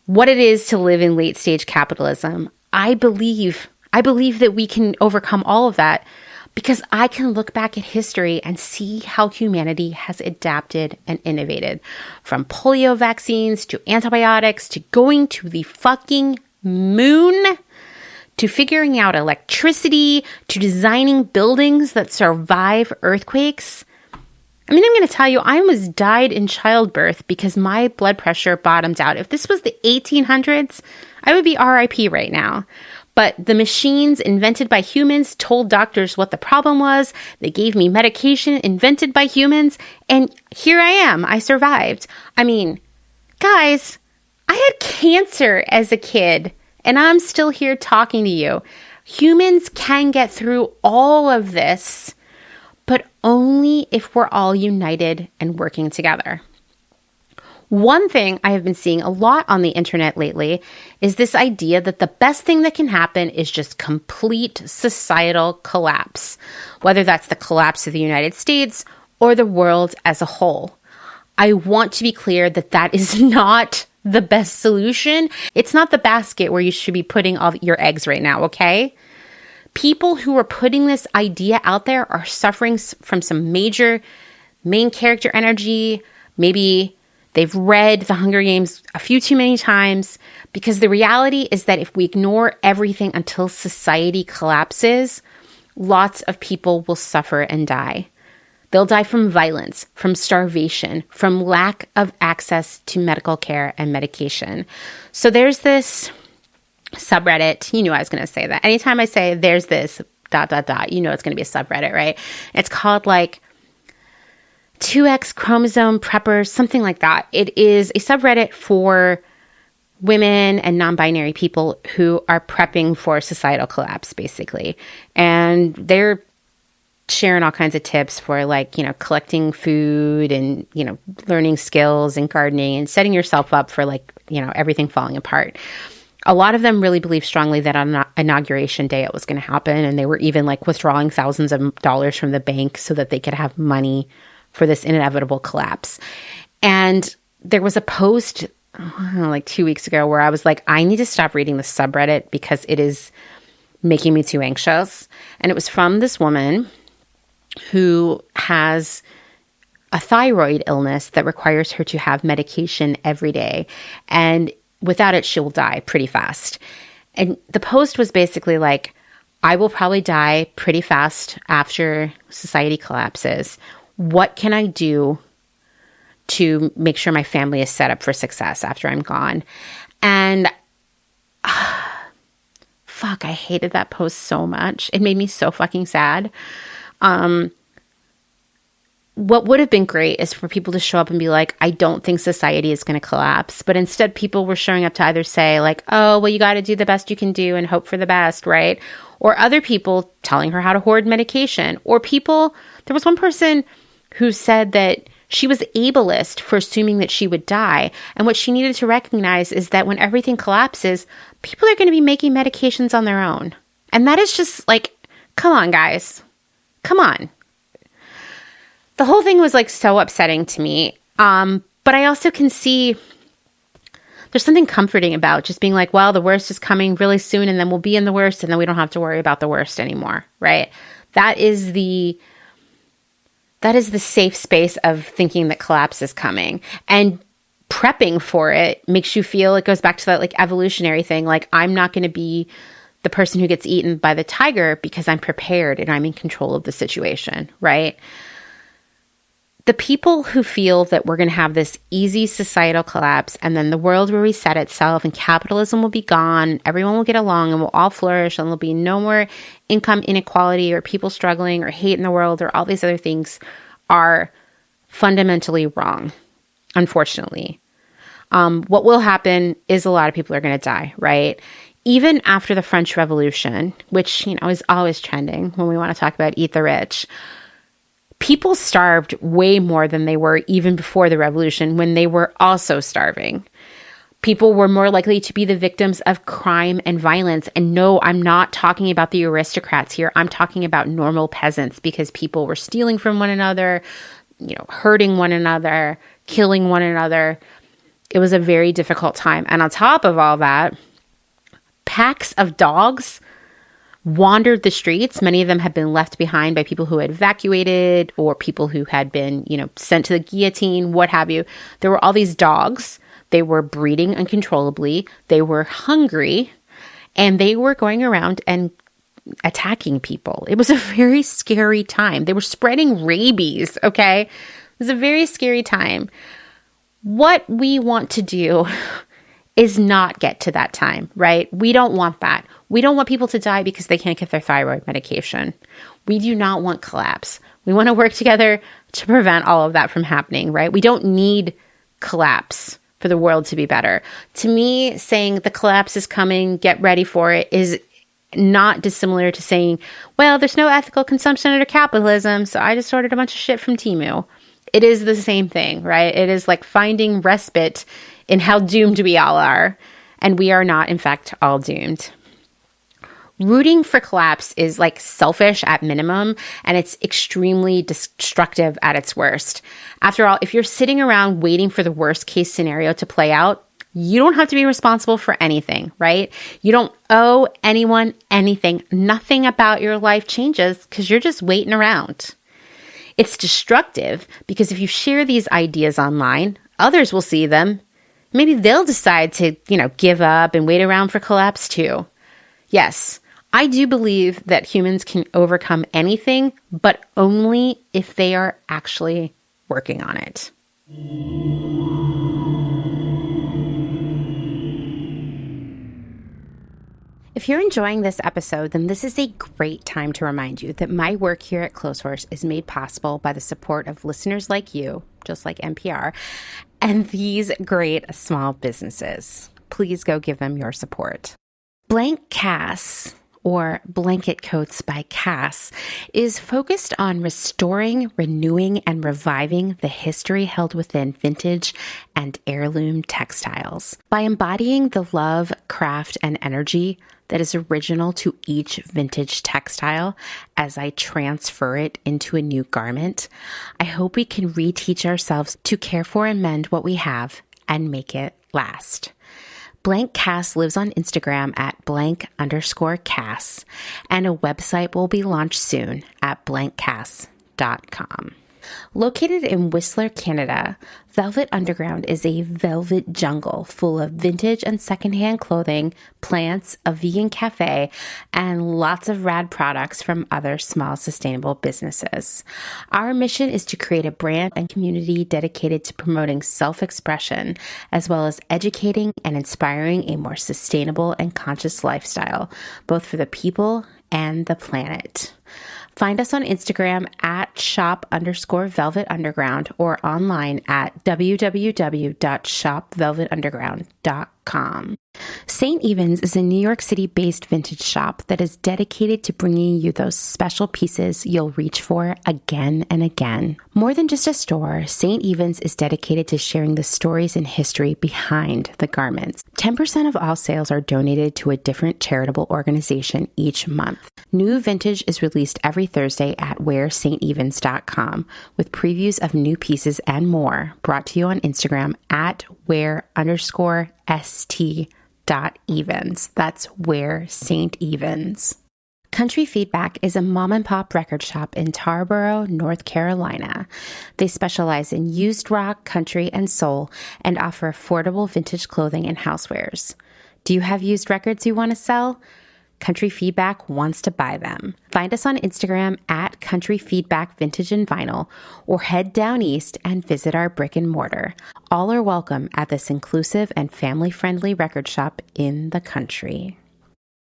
what it is to live in late-stage capitalism. I believe that we can overcome all of that because I can look back at history and see how humanity has adapted and innovated. From polio vaccines to antibiotics to going to the fucking moon to figuring out electricity to designing buildings that survive earthquakes. I'm going to tell you, I almost died in childbirth because my blood pressure bottomed out. If this was the 1800s, I would be RIP right now. But the machines invented by humans told doctors what the problem was. They gave me medication invented by humans. And here I am. I survived. Guys, I had cancer as a kid, and I'm still here talking to you. Humans can get through all of this, but only if we're all united and working together. One thing I have been seeing a lot on the internet lately is this idea that the best thing that can happen is just complete societal collapse, whether that's the collapse of the United States or the world as a whole. I want to be clear that that is not the best solution. It's not the basket where you should be putting all your eggs right now, okay? People who are putting this idea out there are suffering from some major main character energy. Maybe they've read The Hunger Games a few too many times, because the reality is that if we ignore everything until society collapses, lots of people will suffer and die. They'll die from violence, from starvation, from lack of access to medical care and medication. So there's this subreddit. You knew I was going to say that. Anytime I say there's this ... you know it's going to be a subreddit, right? It's called like 2X chromosome preppers, something like that. It is a subreddit for women and non-binary people who are prepping for societal collapse, basically. And they're sharing all kinds of tips for like, collecting food and, learning skills and gardening and setting yourself up for like, everything falling apart. A lot of them really believe strongly that on inauguration day it was going to happen. And they were even like withdrawing thousands of dollars from the bank so that they could have money for this inevitable collapse. And there was a post like 2 weeks ago where I was like, I need to stop reading the subreddit because it is making me too anxious. And it was from this woman who has a thyroid illness that requires her to have medication every day. And without it, she'll die pretty fast. And the post was basically like, I will probably die pretty fast after society collapses. What can I do to make sure my family is set up for success after I'm gone? And fuck, I hated that post so much. It made me so fucking sad. What would have been great is for people to show up and be like, I don't think society is going to collapse. But instead, people were showing up to either say like, oh, well, you got to do the best you can do and hope for the best, right? Or other people telling her how to hoard medication. Or there was one person who said that she was ableist for assuming that she would die. And what she needed to recognize is that when everything collapses, people are going to be making medications on their own. And that is just like, come on, guys. Come on. The whole thing was like so upsetting to me. But I also can see there's something comforting about just being like, well, the worst is coming really soon and then we'll be in the worst and then we don't have to worry about the worst anymore, right? That is the safe space of thinking that collapse is coming. And prepping for it makes you feel, it goes back to that like evolutionary thing. Like, I'm not going to be the person who gets eaten by the tiger because I'm prepared and I'm in control of the situation, right? The people who feel that we're going to have this easy societal collapse and then the world will reset itself and capitalism will be gone, everyone will get along and we'll all flourish and there'll be no more income inequality or people struggling or hate in the world or all these other things are fundamentally wrong, unfortunately. What will happen is a lot of people are going to die, right? Even after the French Revolution, which, is always trending when we want to talk about eat the rich, people starved way more than they were even before the revolution when they were also starving. People were more likely to be the victims of crime and violence. And no, I'm not talking about the aristocrats here. I'm talking about normal peasants because people were stealing from one another, hurting one another, killing one another. It was a very difficult time. And on top of all that, packs of dogs wandered the streets. Many of them had been left behind by people who had evacuated or people who had been, sent to the guillotine, what have you. There were all these dogs. They were breeding uncontrollably. They were hungry and they were going around and attacking people. It was a very scary time. They were spreading rabies, okay? It was a very scary time. What we want to do is not get to that time, right? We don't want that. We don't want people to die because they can't get their thyroid medication. We do not want collapse. We want to work together to prevent all of that from happening, right? We don't need collapse. for the world to be better. To me, saying the collapse is coming, get ready for it, is not dissimilar to saying, well, there's no ethical consumption under capitalism, so I just ordered a bunch of shit from Temu. It is the same thing, right? It is like finding respite in how doomed we all are. And we are not, in fact, all doomed. Rooting for collapse is like selfish at minimum, and it's extremely destructive at its worst. After all, if you're sitting around waiting for the worst case scenario to play out, you don't have to be responsible for anything, right? You don't owe anyone anything. Nothing about your life changes because you're just waiting around. It's destructive because if you share these ideas online, others will see them. Maybe they'll decide to, give up and wait around for collapse too. Yes, I do believe that humans can overcome anything, but only if they are actually working on it. If you're enjoying this episode, then this is a great time to remind you that my work here at Clotheshorse is made possible by the support of listeners like you, just like NPR, and these great small businesses. Please go give them your support. Blank Cass, or Blanket Coats by Cass, is focused on restoring, renewing, and reviving the history held within vintage and heirloom textiles. By embodying the love, craft, and energy that is original to each vintage textile as I transfer it into a new garment, I hope we can reteach ourselves to care for and mend what we have and make it last. Blank Cass lives on Instagram at _Cass, and a website will be launched soon at blankcass.com. Located in Whistler, Canada, Velvet Underground is a velvet jungle full of vintage and secondhand clothing, plants, a vegan cafe, and lots of rad products from other small sustainable businesses. Our mission is to create a brand and community dedicated to promoting self-expression, as well as educating and inspiring a more sustainable and conscious lifestyle, both for the people and the planet. Find us on Instagram at shop_velvetunderground or online at www.shopvelvetunderground.com. St. Evens is a New York City-based vintage shop that is dedicated to bringing you those special pieces you'll reach for again and again. More than just a store, St. Evens is dedicated to sharing the stories and history behind the garments. 10% of all sales are donated to a different charitable organization each month. New vintage is released every Thursday at wearstevens.com with previews of new pieces and more, brought to you on Instagram at wear_st.evens. That's Wear St. Evens. Country Feedback is a mom and pop record shop in Tarboro, North Carolina. They specialize in used rock, country, and soul, and offer affordable vintage clothing and housewares. Do you have used records you want to sell? Country Feedback wants to buy them. Find us on Instagram at Country Feedback Vintage and Vinyl, or head down east and visit our brick and mortar. All are welcome at this inclusive and family-friendly record shop in the country.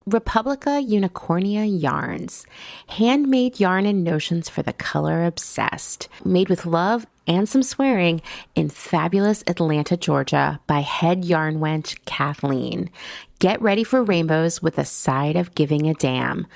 Republica Unicornia Yarns. Handmade yarn and notions for the color obsessed. Made with love and some swearing in fabulous Atlanta, Georgia by head yarn wench Kathleen. Get ready for rainbows with a side of giving a damn.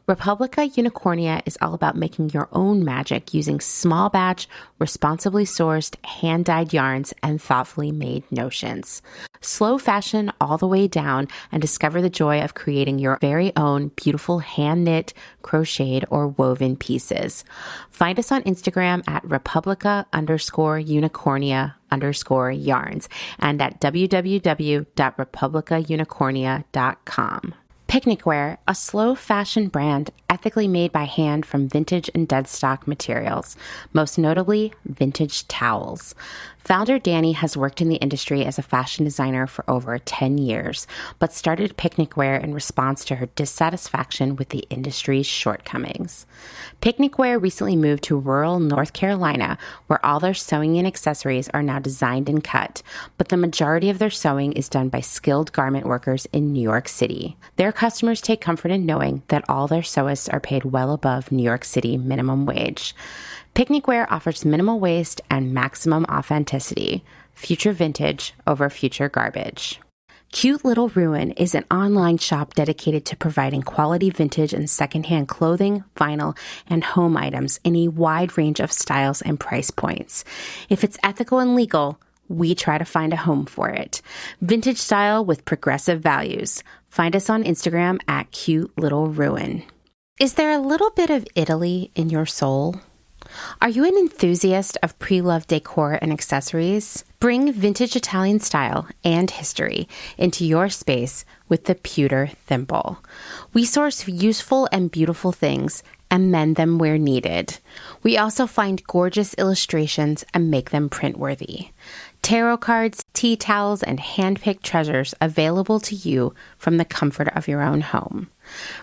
Republica Unicornia is all about making your own magic using small batch, responsibly sourced, hand-dyed yarns and thoughtfully made notions. Slow fashion all the way down and discover the joy of creating your very own beautiful hand-knit, crocheted, or woven pieces. Find us on Instagram at Republica_Unicornia_yarns and at www.republicaunicornia.com. Picnic Wear, a slow fashion brand ethically made by hand from vintage and dead stock materials, most notably vintage towels. Founder Danny has worked in the industry as a fashion designer for over 10 years, but started Picnic Wear in response to her dissatisfaction with the industry's shortcomings. Picnic Wear recently moved to rural North Carolina, where all their sewing and accessories are now designed and cut, but the majority of their sewing is done by skilled garment workers in New York City. Their customers take comfort in knowing that all their sewists are paid well above New York City minimum wage. Picnic Wear offers minimal waste and maximum authenticity. future vintage over future garbage. Cute Little Ruin is an online shop dedicated to providing quality vintage and secondhand clothing, vinyl, and home items in a wide range of styles and price points. If it's ethical and legal, we try to find a home for it. Vintage style with progressive values. Find us on Instagram at Cute Little Ruin. Is there a little bit of Italy in your soul? Are you an enthusiast of pre-loved decor and accessories? Bring vintage Italian style and history into your space with the Pewter Thimble. We source useful and beautiful things and mend them where needed. We also find gorgeous illustrations and make them print-worthy. Tarot cards, tea towels, and hand-picked treasures available to you from the comfort of your own home.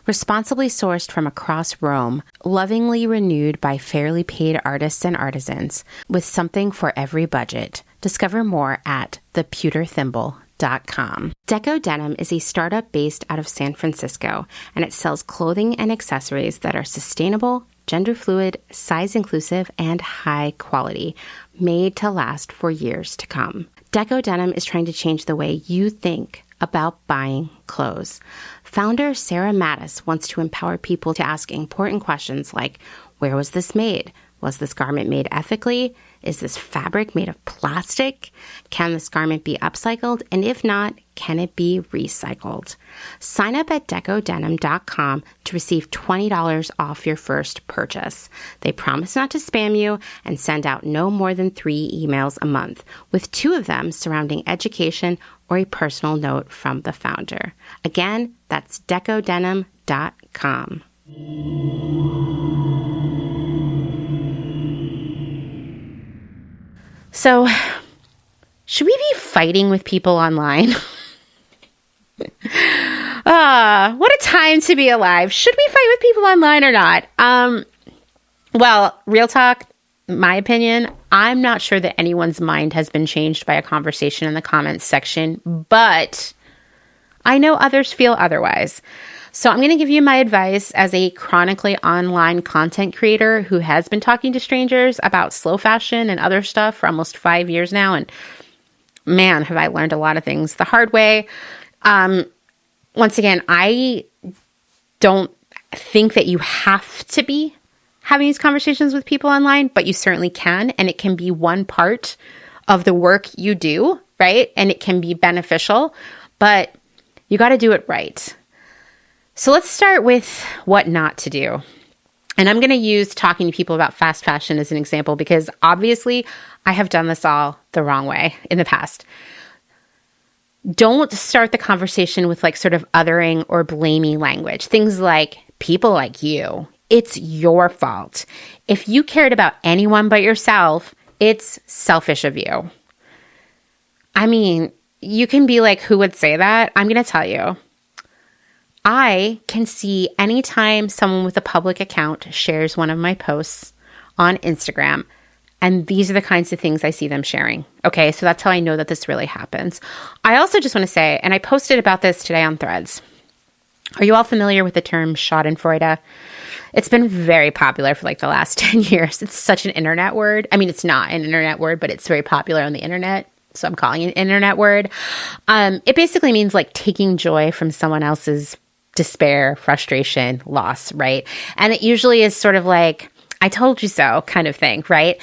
Responsibly sourced from across Rome, lovingly renewed by fairly paid artists and artisans, with something for every budget. Discover more at thepewterthimble.com. Deco Denim is a startup based out of San Francisco, and it sells clothing and accessories that are sustainable, gender fluid, size inclusive, and high quality, made to last for years to come. Deco Denim is trying to change the way you think about buying clothes. Founder Sarah Mattis wants to empower people to ask important questions like, where was this made? Was this garment made ethically? Is this fabric made of plastic? Can this garment be upcycled? And if not, can it be recycled? Sign up at decodenim.com to receive $20 off your first purchase. They promise not to spam you and send out no more than 3 emails a month, with 2 of them surrounding education or a personal note from the founder. Again, that's decodenim.com. So, should we be fighting with people online? What a time to be alive. Should we fight with people online or not? Well, real talk, my opinion, I'm not sure that anyone's mind has been changed by a conversation in the comments section, but I know others feel otherwise. So I'm going to give you my advice as a chronically online content creator who has been talking to strangers about slow fashion and other stuff for almost 5 years now. And man, have I learned a lot of things the hard way. Once again, I don't think that you have to be having these conversations with people online, but you certainly can. And it can be one part of the work you do, right? And it can be beneficial, but you got to do it right. So let's start with what not to do. And I'm going to use talking to people about fast fashion as an example because obviously I have done this all the wrong way in the past. Don't start the conversation with like sort of othering or blamey language. Things like, people like you, it's your fault. If you cared about anyone but yourself, it's selfish of you. I mean, you can be like, who would say that? I'm going to tell you. I can see anytime someone with a public account shares one of my posts on Instagram, and these are the kinds of things I see them sharing. Okay, so that's how I know that this really happens. I also just want to say, and I posted about this today on Threads. Are you all familiar with the term schadenfreude? It's been very popular for like the last 10 years. It's such an internet word. I mean, it's not an internet word, but it's very popular on the internet. So I'm calling it an internet word. It basically means like taking joy from someone else's despair, frustration, loss, right? And it usually is sort of like, I told you so kind of thing, right?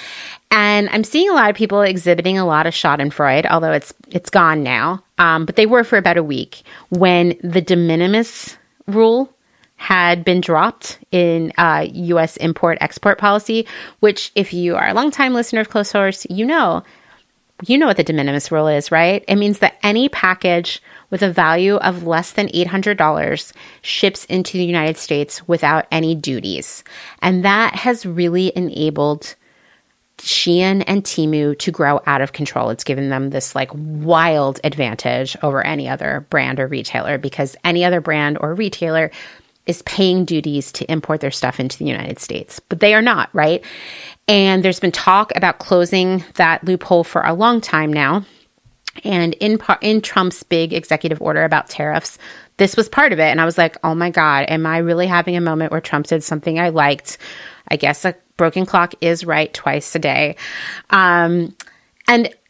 And I'm seeing a lot of people exhibiting a lot of schadenfreude, although it's gone now. But they were for about a week when the de minimis rule had been dropped in U.S. import-export policy, which if you are a longtime listener of Close Source, you know what the de minimis rule is, right? It means that any package with a value of less than $800 ships into the United States without any duties. And that has really enabled Shein and Temu to grow out of control. It's given them this like wild advantage over any other brand or retailer because any other brand or retailer is paying duties to import their stuff into the United States, but they are not, right? And there's been talk about closing that loophole for a long time now. And in Trump's big executive order about tariffs, this was part of it. And I was like, oh my God, am I really having a moment where Trump did something I liked? I guess a broken clock is right twice a day. And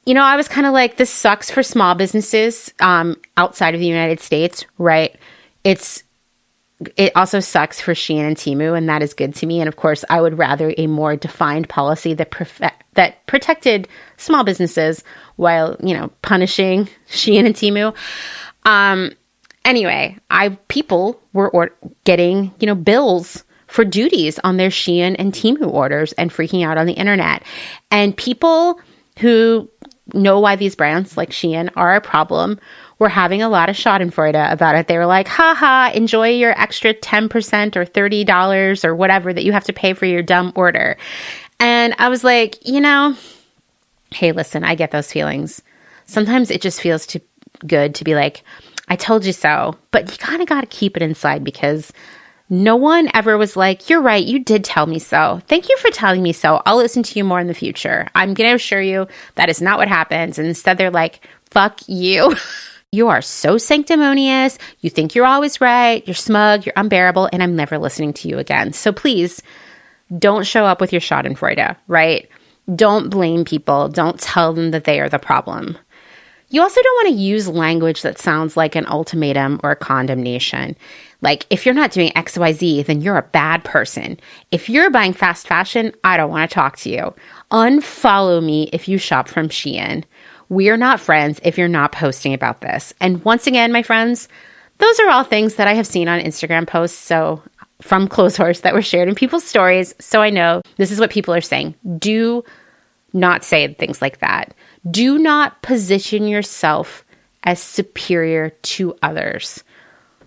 I was kind of like, this sucks for small businesses outside of the United States, right? It also sucks for Shein and Temu, and that is good to me. And of course, I would rather a more defined policy that protected small businesses while, punishing Shein and Temu. Anyway, people were getting, bills for duties on their Shein and Temu orders and freaking out on the internet. And people who know why these brands like Shein are a problem were having a lot of schadenfreude about it. They were like, haha, enjoy your extra 10% or $30 or whatever that you have to pay for your dumb order. And I was like, hey, listen, I get those feelings. Sometimes it just feels too good to be like, I told you so. But you kind of got to keep it inside because no one ever was like, you're right, you did tell me so. Thank you for telling me so. I'll listen to you more in the future. I'm going to assure you that is not what happens. And instead, they're like, fuck you. You are so sanctimonious. You think you're always right. You're smug. You're unbearable. And I'm never listening to you again. So please don't show up with your schadenfreude, right? Don't blame people. Don't tell them that they are the problem. You also don't want to use language that sounds like an ultimatum or a condemnation. Like, if you're not doing XYZ, then you're a bad person. If you're buying fast fashion, I don't want to talk to you. Unfollow me if you shop from Shein. We're not friends if you're not posting about this. And once again, my friends, those are all things that I have seen on Instagram posts, from Clotheshorse that were shared in people's stories. So I know this is what people are saying. Do not say things like that. Do not position yourself as superior to others.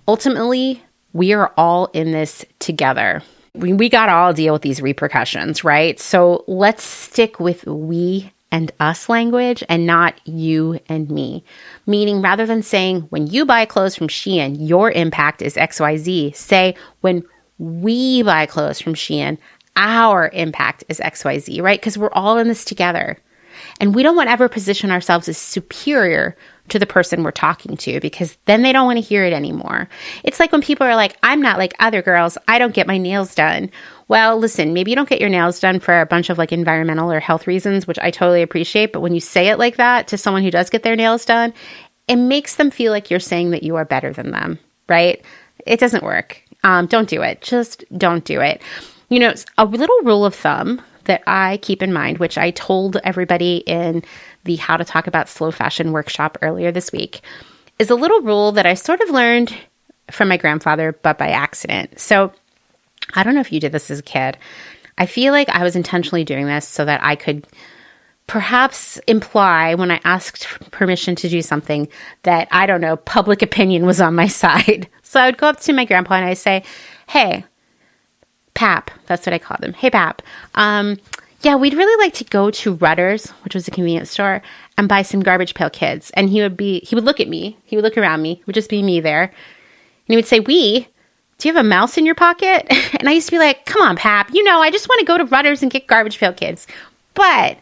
Ultimately, we are all in this together. We got to all deal with these repercussions, right? So let's stick with we and us language and not you and me. Meaning, rather than saying, when you buy clothes from Shein, your impact is XYZ, say, when we buy clothes from Shein, our impact is XYZ, right? Because we're all in this together. And we don't want to ever position ourselves as superior to the person we're talking to, because then they don't want to hear it anymore. It's like when people are like, I'm not like other girls. I don't get my nails done. Well, listen, maybe you don't get your nails done for a bunch of like environmental or health reasons, which I totally appreciate. But when you say it like that to someone who does get their nails done, it makes them feel like you're saying that you are better than them, right? It doesn't work. Don't do it. Just don't do it. A little rule of thumb that I keep in mind, which I told everybody in the How to Talk About Slow Fashion workshop earlier this week, is a little rule that I sort of learned from my grandfather, but by accident. So I don't know if you did this as a kid. I feel like I was intentionally doing this so that I could perhaps imply when I asked permission to do something that, I don't know, public opinion was on my side. So I would go up to my grandpa and I'd say, hey, Pap, that's what I called him. Hey, Pap, yeah, we'd really like to go to Rutter's, which was a convenience store, and buy some Garbage Pail Kids. And he would look at me, he would look around me, it would just be me there. And he would say, do you have a mouse in your pocket? And I used to be like, come on, Pap, I just want to go to Rutter's and get Garbage Pail Kids. But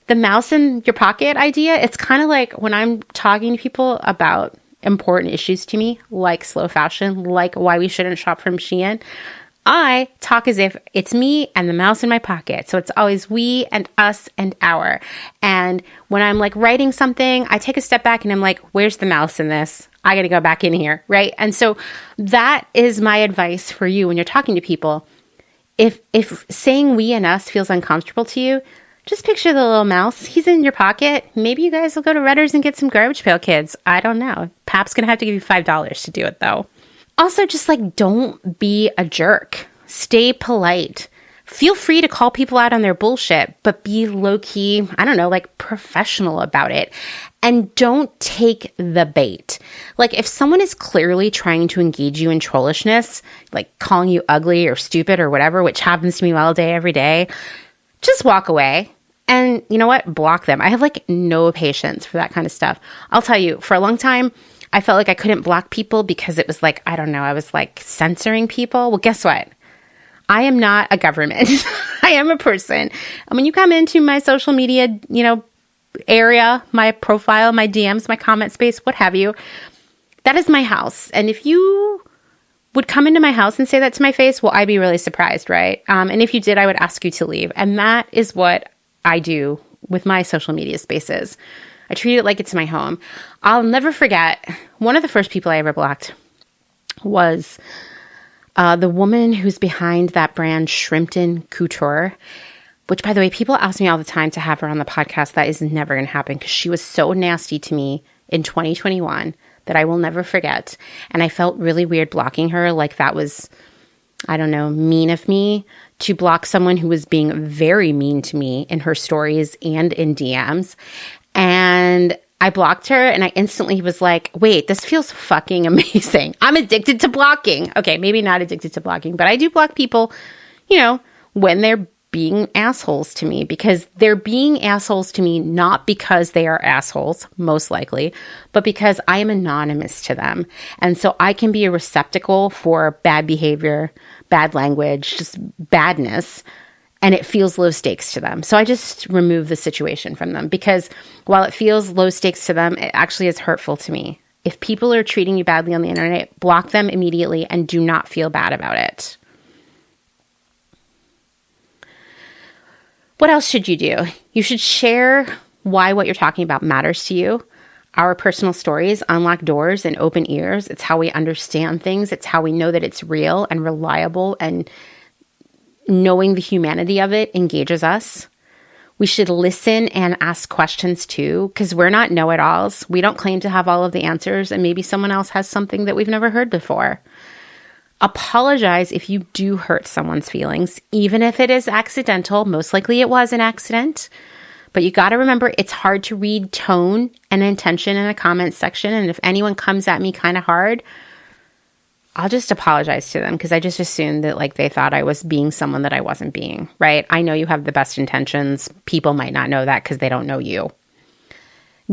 the mouse in your pocket idea, it's kind of like when I'm talking to people about important issues to me, like slow fashion, like why we shouldn't shop from Shein, I talk as if it's me and the mouse in my pocket. So it's always we and us and our. And when I'm like writing something, I take a step back and I'm like, where's the mouse in this? I got to go back in here, right? And so that is my advice for you when you're talking to people. If saying we and us feels uncomfortable to you, just picture the little mouse. He's in your pocket. Maybe you guys will go to Rutter's and get some Garbage Pail Kids. I don't know. Pap's going to have to give you $5 to do it, though. Also, just like, don't be a jerk. Stay polite. Feel free to call people out on their bullshit, but be low-key, I don't know, like professional about it. And don't take the bait. Like, if someone is clearly trying to engage you in trollishness, like calling you ugly or stupid or whatever, which happens to me all day, every day, just walk away. And you know what? Block them. I have like no patience for that kind of stuff. I'll tell you, for a long time, I felt like I couldn't block people because it was like, I don't know, I was like censoring people. Well, guess what? I am not a government. I am a person. And when you come into my social media, area, my profile, my DMs, my comment space, what have you, that is my house. And if you would come into my house and say that to my face, well, I'd be really surprised, right? And if you did, I would ask you to leave. And that is what I do with my social media spaces. I treat it like it's my home. I'll never forget, one of the first people I ever blocked was the woman who's behind that brand Shrimpton Couture, which, by the way, people ask me all the time to have her on the podcast. That is never going to happen because she was so nasty to me in 2021 that I will never forget. And I felt really weird blocking her. Like that was, I don't know, mean of me to block someone who was being very mean to me in her stories and in DMs. And I blocked her and I instantly was like, wait, this feels fucking amazing. I'm addicted to blocking. Okay, maybe not addicted to blocking, but I do block people, when they're being assholes to me, because they're being assholes to me not because they are assholes, most likely, but because I am anonymous to them. And so I can be a receptacle for bad behavior, bad language, just badness, and it feels low stakes to them. So I just remove the situation from them because while it feels low stakes to them, it actually is hurtful to me. If people are treating you badly on the internet, block them immediately and do not feel bad about it. What else should you do? You should share why what you're talking about matters to you. Our personal stories unlock doors and open ears. It's how we understand things. It's how we know that it's real and reliable, and knowing the humanity of it engages us. We should listen and ask questions too, because we're not know-it-alls. We don't claim to have all of the answers, and maybe someone else has something that we've never heard before. Apologize if you do hurt someone's feelings, even if it is accidental. Most likely it was an accident. But you got to remember, it's hard to read tone and intention in a comment section. And if anyone comes at me kind of hard, I'll just apologize to them because I just assumed that they thought I was being someone that I wasn't being, right? I know you have the best intentions. People might not know that because they don't know you.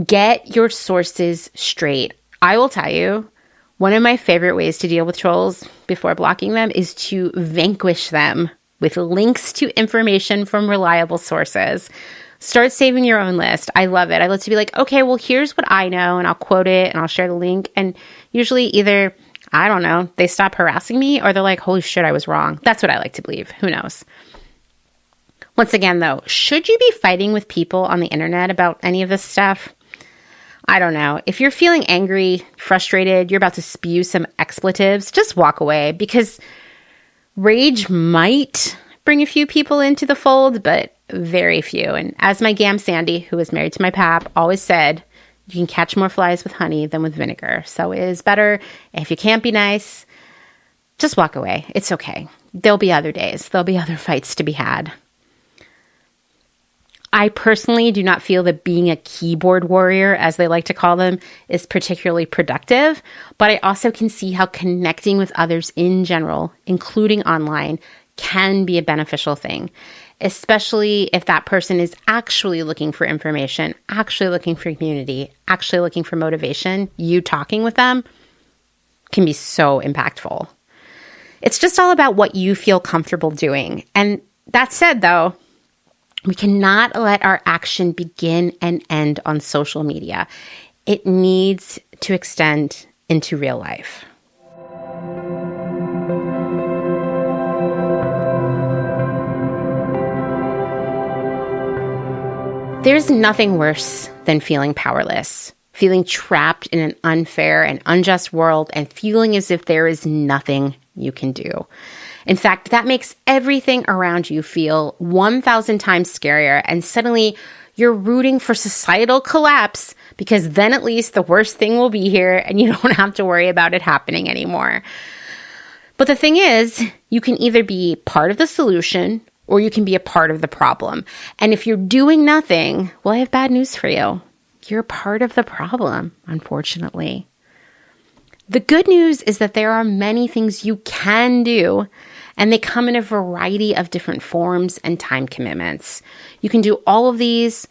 Get your sources straight. I will tell you, one of my favorite ways to deal with trolls before blocking them is to vanquish them with links to information from reliable sources. Start saving your own list. I love it. I love to be like, okay, well, here's what I know, and I'll quote it, and I'll share the link. And usually either, I don't know, they stop harassing me, or they're like, holy shit, I was wrong. That's what I like to believe. Who knows? Once again, though, should you be fighting with people on the internet about any of this stuff? I don't know. If you're feeling angry, frustrated, you're about to spew some expletives, just walk away, because rage might bring a few people into the fold, but very few. And as my Gam Sandy, who is married to my pap, always said, you can catch more flies with honey than with vinegar. So it is better, if you can't be nice, just walk away. It's okay. There'll be other days. There'll be other fights to be had. I personally do not feel that being a keyboard warrior, as they like to call them, is particularly productive, but I also can see how connecting with others in general, including online, can be a beneficial thing, especially if that person is actually looking for information, actually looking for community, actually looking for motivation. You talking with them can be so impactful. It's just all about what you feel comfortable doing. And that said, though, we cannot let our action begin and end on social media. It needs to extend into real life. There's nothing worse than feeling powerless, feeling trapped in an unfair and unjust world, and feeling as if there is nothing you can do. In fact, that makes everything around you feel 1,000 times scarier, and suddenly you're rooting for societal collapse because then at least the worst thing will be here and you don't have to worry about it happening anymore. But the thing is, you can either be part of the solution or you can be a part of the problem. And if you're doing nothing, well, I have bad news for you. You're part of the problem, unfortunately. The good news is that there are many things you can do, and they come in a variety of different forms and time commitments. You can do all of these,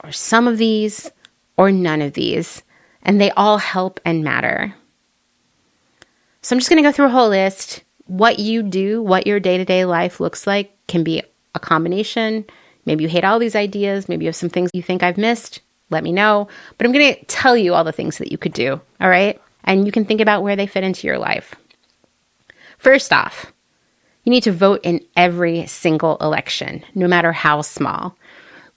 or some of these, or none of these, and they all help and matter. So I'm just going to go through a whole list. What you do, what your day-to-day life looks like, can be a combination. Maybe you hate all these ideas. Maybe you have some things you think I've missed. Let me know. But I'm going to tell you all the things that you could do, all right? And you can think about where they fit into your life. First off, you need to vote in every single election, no matter how small.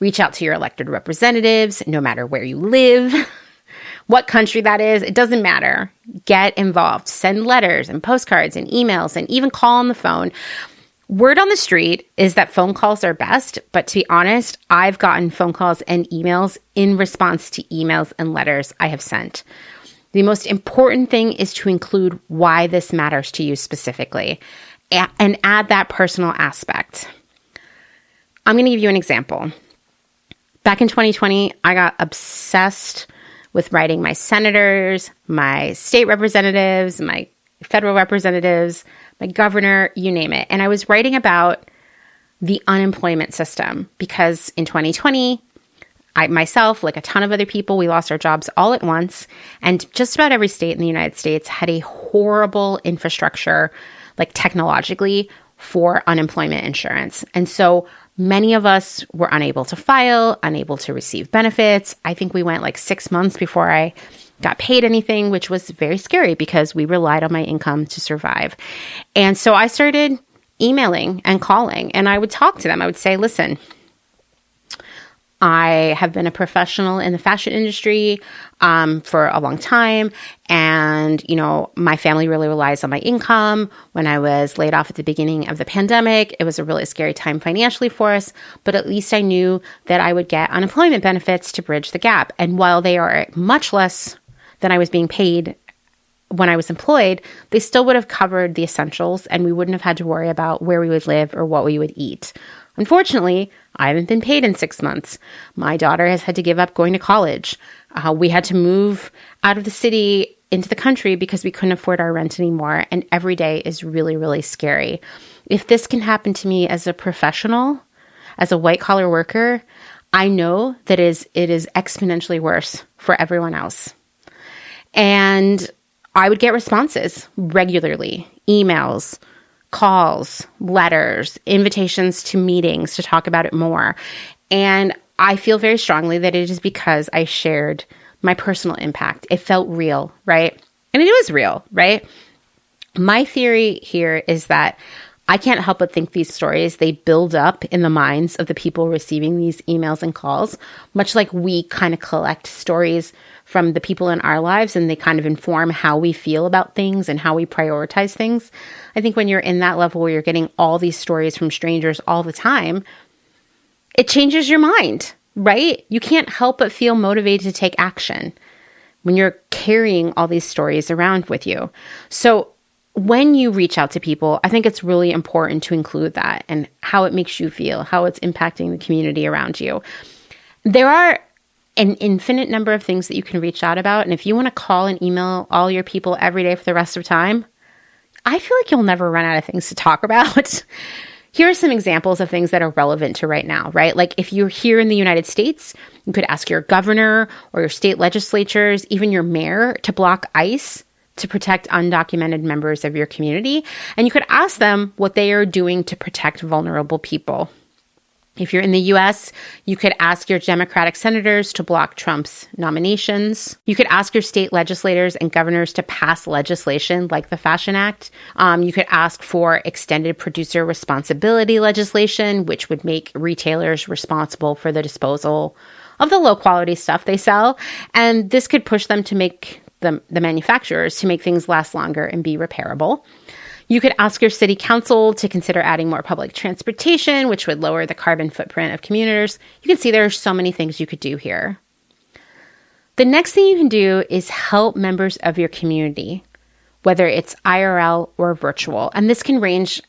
Reach out to your elected representatives, no matter where you live, what country that is, it doesn't matter. Get involved. Send letters and postcards and emails and even call on the phone. Word on the street is that phone calls are best, but to be honest, I've gotten phone calls and emails in response to emails and letters I have sent. The most important thing is to include why this matters to you specifically and add that personal aspect. I'm going to give you an example. Back in 2020, I got obsessed with writing my senators, my state representatives, my federal representatives, my governor, you name it. And I was writing about the unemployment system because in 2020, I myself, like a ton of other people, we lost our jobs all at once. And just about every state in the United States had a horrible infrastructure, like technologically, for unemployment insurance. And so many of us were unable to file, unable to receive benefits. I think we went like 6 months before I got paid anything, which was very scary because we relied on my income to survive. And so I started emailing and calling, and I would talk to them. I would say, listen, I have been a professional in the fashion industry for a long time. And, my family really relies on my income. When I was laid off at the beginning of the pandemic, it was a really scary time financially for us. But at least I knew that I would get unemployment benefits to bridge the gap. And while they are much less than I was being paid when I was employed, they still would have covered the essentials and we wouldn't have had to worry about where we would live or what we would eat. Unfortunately, I haven't been paid in 6 months. My daughter has had to give up going to college. We had to move out of the city into the country because we couldn't afford our rent anymore. And every day is really, really scary. If this can happen to me as a professional, as a white collar worker, I know that it is exponentially worse for everyone else. And I would get responses regularly, emails, calls, letters, invitations to meetings to talk about it more. And I feel very strongly that it is because I shared my personal impact. It felt real, right? And it was real, right? My theory here is that I can't help but think these stories, they build up in the minds of the people receiving these emails and calls, much like we kind of collect stories from the people in our lives and they kind of inform how we feel about things and how we prioritize things. I think when you're in that level where you're getting all these stories from strangers all the time, it changes your mind, right? You can't help but feel motivated to take action when you're carrying all these stories around with you. So when you reach out to people, I think it's really important to include that and how it makes you feel, how it's impacting the community around you. There are an infinite number of things that you can reach out about. And if you want to call and email all your people every day for the rest of time, I feel like you'll never run out of things to talk about. Here are some examples of things that are relevant to right now, right? Like if you're here in the United States, you could ask your governor or your state legislatures, even your mayor, to block ICE to protect undocumented members of your community. And you could ask them what they are doing to protect vulnerable people. If you're in the US, you could ask your Democratic senators to block Trump's nominations. You could ask your state legislators and governors to pass legislation like the Fashion Act. You could ask for extended producer responsibility legislation, which would make retailers responsible for the disposal of the low quality stuff they sell. And this could push them to make the manufacturers to make things last longer and be repairable. You could ask your city council to consider adding more public transportation, which would lower the carbon footprint of commuters. You can see there are so many things you could do here. The next thing you can do is help members of your community, whether it's IRL or virtual. And this can range,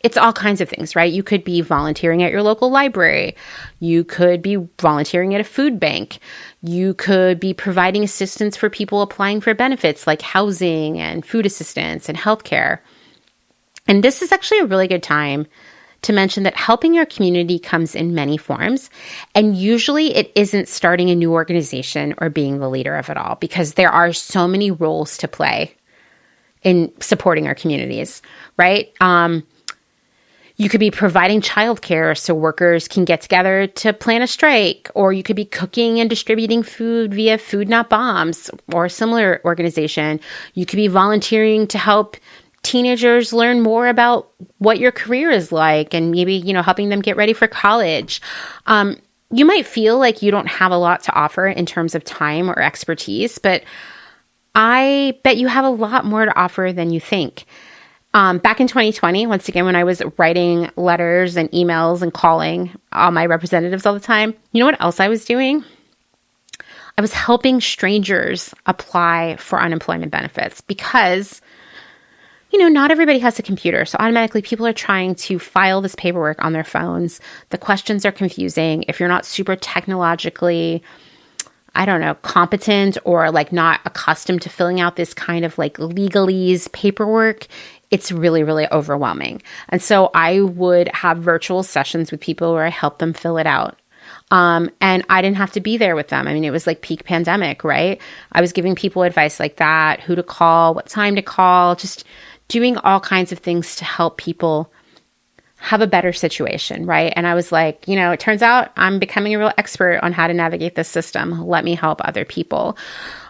it's all kinds of things, right? You could be volunteering at your local library. You could be volunteering at a food bank. You could be providing assistance for people applying for benefits like housing and food assistance and healthcare. And this is actually a really good time to mention that helping your community comes in many forms. And usually it isn't starting a new organization or being the leader of it all, because there are so many roles to play in supporting our communities, right? You could be providing childcare so workers can get together to plan a strike, or you could be cooking and distributing food via Food Not Bombs or a similar organization. You could be volunteering to help teenagers learn more about what your career is like and maybe, helping them get ready for college. you might feel like you don't have a lot to offer in terms of time or expertise, but I bet you have a lot more to offer than you think. Back in 2020, once again, when I was writing letters and emails and calling all my representatives all the time, you know what else I was doing? I was helping strangers apply for unemployment benefits because, not everybody has a computer. So automatically people are trying to file this paperwork on their phones. The questions are confusing. If you're not super technologically, competent or like not accustomed to filling out this kind of like legalese paperwork, it's really, really overwhelming. And so I would have virtual sessions with people where I helped them fill it out. And I didn't have to be there with them. I mean, it was like peak pandemic, right? I was giving people advice like that, who to call, what time to call, just doing all kinds of things to help people have a better situation, right? And I was like, it turns out I'm becoming a real expert on how to navigate this system. Let me help other people.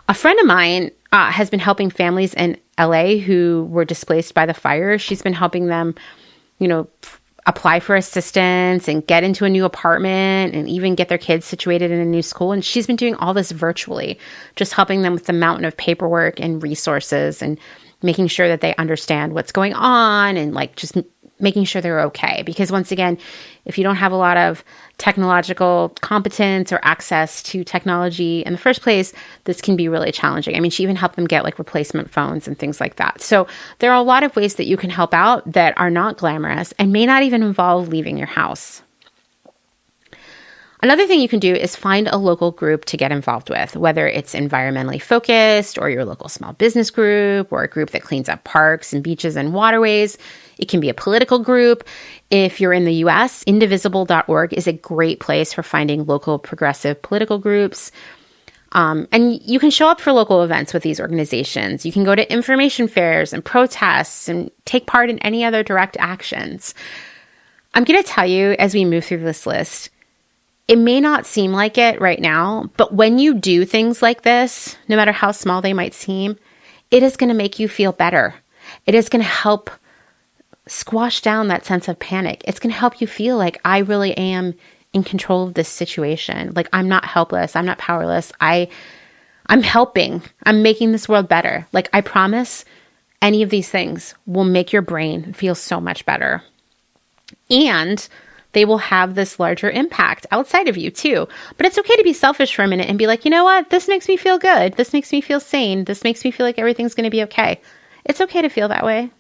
A friend of mine has been helping families in LA who were displaced by the fire. She's been helping them, apply for assistance and get into a new apartment and even get their kids situated in a new school. And she's been doing all this virtually, just helping them with the mountain of paperwork and resources and making sure that they understand what's going on and like just making sure they're okay. Because once again, if you don't have a lot of technological competence or access to technology in the first place, this can be really challenging. I mean, she even helped them get like replacement phones and things like that. So there are a lot of ways that you can help out that are not glamorous and may not even involve leaving your house. Another thing you can do is find a local group to get involved with, whether it's environmentally focused or your local small business group or a group that cleans up parks and beaches and waterways. It can be a political group. If you're in the US, indivisible.org is a great place for finding local progressive political groups. And you can show up for local events with these organizations. You can go to information fairs and protests and take part in any other direct actions. I'm going to tell you as we move through this list, it may not seem like it right now, but when you do things like this, no matter how small they might seem, it is going to make you feel better. It is going to help squash down that sense of panic. It's going to help you feel like I really am in control of this situation. Like I'm not helpless. I'm not powerless. I'm helping. I'm making this world better. Like I promise any of these things will make your brain feel so much better. And they will have this larger impact outside of you too. But it's okay to be selfish for a minute and be like, you know what? This makes me feel good. This makes me feel sane. This makes me feel like everything's going to be okay. It's okay to feel that way.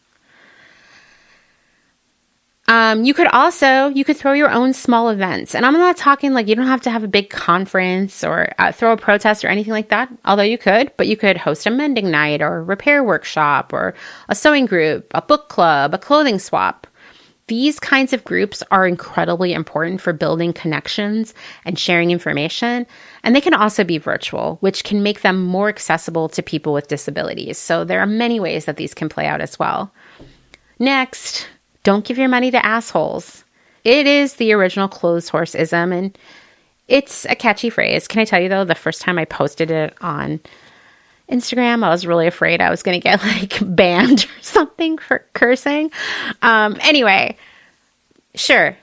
You could throw your own small events. And I'm not talking like you don't have to have a big conference or throw a protest or anything like that, although you could, but you could host a mending night or a repair workshop or a sewing group, a book club, a clothing swap. These kinds of groups are incredibly important for building connections and sharing information. And they can also be virtual, which can make them more accessible to people with disabilities. So there are many ways that these can play out as well. Next, don't give your money to assholes. It is the original clothes horse-ism, and it's a catchy phrase. Can I tell you, though, the first time I posted it on Instagram, I was really afraid I was going to get like banned or something for cursing. Anyway, sure,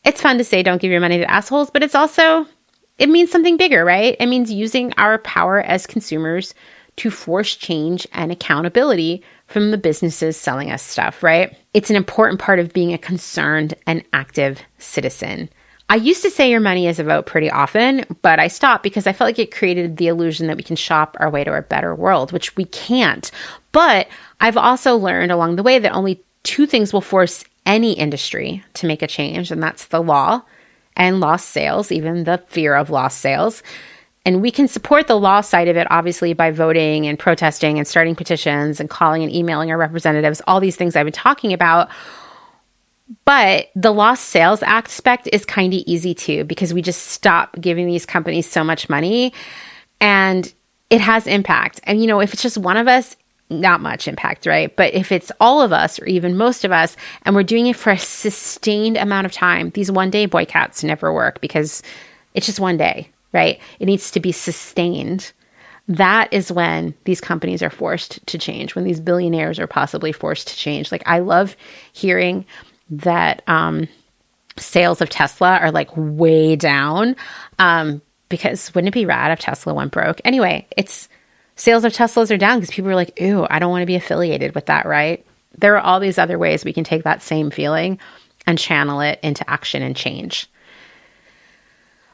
it's fun to say don't give your money to assholes, but it means something bigger, right? It means using our power as consumers to force change and accountability from the businesses selling us stuff, right? It's an important part of being a concerned and active citizen. I used to say your money is a vote pretty often, but I stopped because I felt like it created the illusion that we can shop our way to a better world, which we can't. But I've also learned along the way that only two things will force any industry to make a change, and that's the law and lost sales, even the fear of lost sales. And we can support the law side of it, obviously, by voting and protesting and starting petitions and calling and emailing our representatives, all these things I've been talking about. But the lost sales aspect is kind of easy too, because we just stop giving these companies so much money and it has impact. And, if it's just one of us, not much impact, right? But if it's all of us or even most of us, and we're doing it for a sustained amount of time, these one-day boycotts never work because it's just one day, right? It needs to be sustained. That is when these companies are forced to change, when these billionaires are possibly forced to change. Like I love hearing that sales of Tesla are like way down, because wouldn't it be rad if Tesla went broke? Anyway, sales of Teslas are down because people are like, ooh, I don't want to be affiliated with that, right? There are all these other ways we can take that same feeling and channel it into action and change.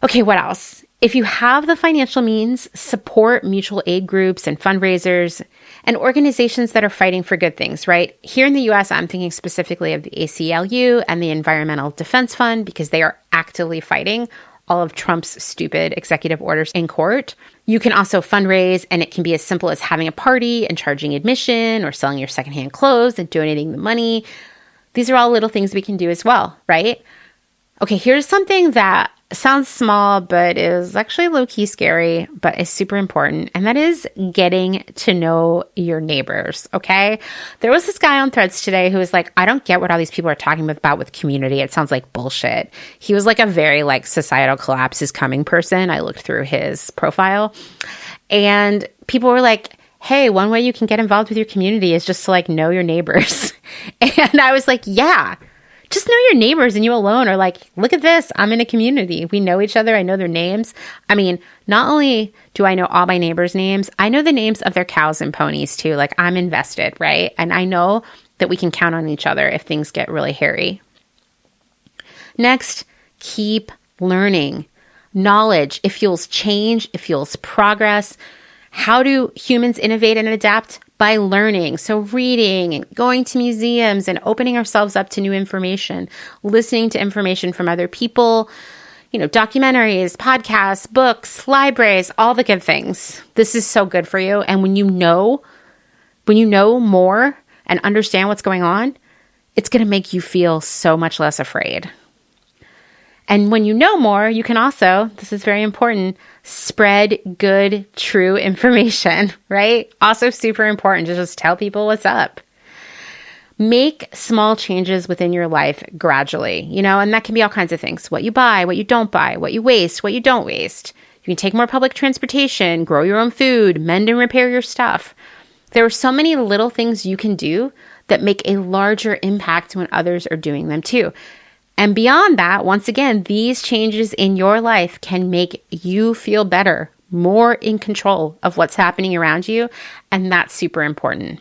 Okay, what else? If you have the financial means, support mutual aid groups and fundraisers and organizations that are fighting for good things, right? Here in the US, I'm thinking specifically of the ACLU and the Environmental Defense Fund because they are actively fighting all of Trump's stupid executive orders in court. You can also fundraise, and it can be as simple as having a party and charging admission or selling your secondhand clothes and donating the money. These are all little things we can do as well, right? Okay, here's something that sounds small, but is actually low-key scary, but is super important. And that is getting to know your neighbors, okay? There was this guy on Threads today who was like, I don't get what all these people are talking about with community. It sounds like bullshit. He was like a very like societal collapse is coming person. I looked through his profile and people were like, hey, one way you can get involved with your community is just to like know your neighbors. And I was like, yeah. Just know your neighbors, and you alone are like, look at this. I'm in a community. We know each other. I know their names. I mean, not only do I know all my neighbors' names, I know the names of their cows and ponies too. Like I'm invested, right? And I know that we can count on each other if things get really hairy. Next, keep learning. Knowledge, it fuels change. It fuels progress. How do humans innovate and adapt? By learning. So reading and going to museums and opening ourselves up to new information, listening to information from other people, documentaries, podcasts, books, libraries, all the good things. This is so good for you. And when you know more and understand what's going on, it's going to make you feel so much less afraid. And when you know more, you can also, this is very important, spread good, true information, right? Also super important to just tell people what's up. Make small changes within your life gradually, and that can be all kinds of things. What you buy, what you don't buy, what you waste, what you don't waste. You can take more public transportation, grow your own food, mend and repair your stuff. There are so many little things you can do that make a larger impact when others are doing them too. And beyond that, once again, these changes in your life can make you feel better, more in control of what's happening around you. And that's super important.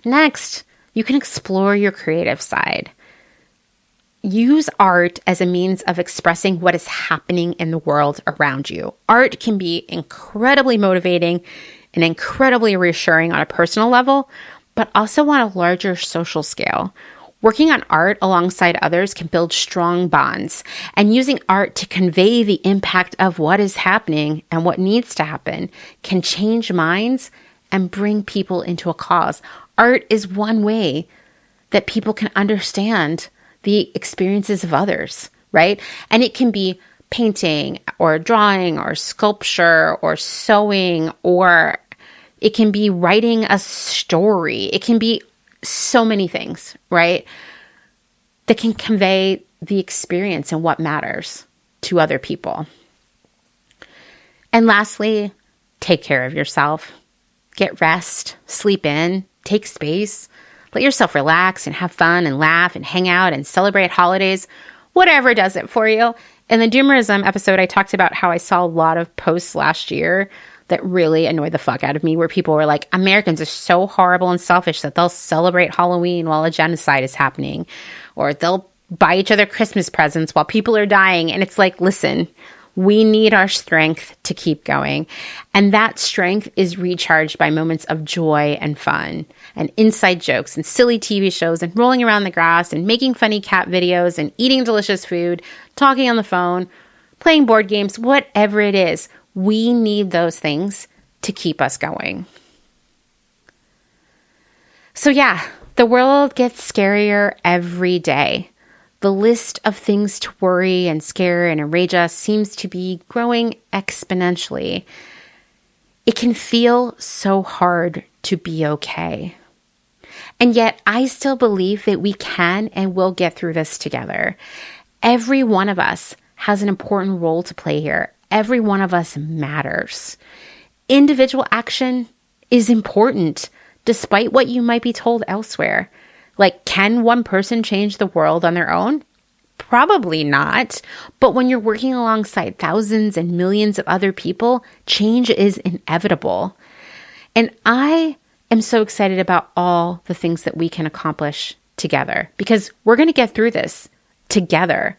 Next, you can explore your creative side. Use art as a means of expressing what is happening in the world around you. Art can be incredibly motivating and incredibly reassuring on a personal level, but also on a larger social scale. Working on art alongside others can build strong bonds, and using art to convey the impact of what is happening and what needs to happen can change minds and bring people into a cause. Art is one way that people can understand the experiences of others, right? And it can be painting or drawing or sculpture or sewing, or it can be writing a story. It can be so many things, right? That can convey the experience and what matters to other people. And lastly, take care of yourself. Get rest, sleep in, take space, let yourself relax and have fun and laugh and hang out and celebrate holidays, whatever does it for you. In the Doomerism episode, I talked about how I saw a lot of posts last year that really annoyed the fuck out of me, where people were like, Americans are so horrible and selfish that they'll celebrate Halloween while a genocide is happening, or they'll buy each other Christmas presents while people are dying. And it's like, listen, we need our strength to keep going. And that strength is recharged by moments of joy and fun and inside jokes and silly TV shows and rolling around the grass and making funny cat videos and eating delicious food, talking on the phone, playing board games, whatever it is. We need those things to keep us going. So yeah, the world gets scarier every day. The list of things to worry and scare and enrage us seems to be growing exponentially. It can feel so hard to be okay. And yet I still believe that we can and will get through this together. Every one of us has an important role to play here. Every one of us matters. Individual action is important, despite what you might be told elsewhere. Like, can one person change the world on their own? Probably not. But when you're working alongside thousands and millions of other people, change is inevitable. And I am so excited about all the things that we can accomplish together because we're going to get through this together.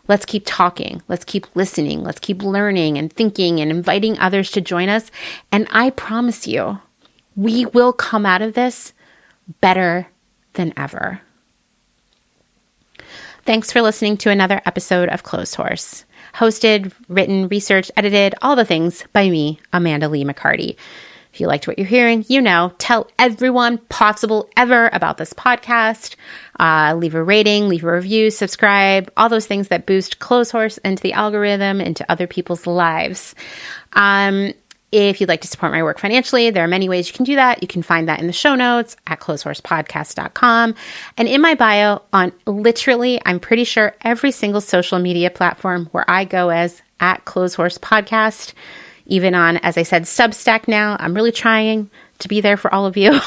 Let's keep talking. Let's keep listening. Let's keep learning and thinking and inviting others to join us. And I promise you, we will come out of this better than ever. Thanks for listening to another episode of Clothes Horse. Hosted, written, researched, edited, all the things by me, Amanda Lee McCarty. If you liked what you're hearing, tell everyone possible ever about this podcast. Leave a rating, leave a review, subscribe, all those things that boost Clothes Horse into the algorithm, into other people's lives. If you'd like to support my work financially, there are many ways you can do that. You can find that in the show notes at clotheshorsepodcast.com. And in my bio on literally, I'm pretty sure every single social media platform where I go as at Clothes Horse Podcast. Even on, as I said, Substack now. I'm really trying to be there for all of you.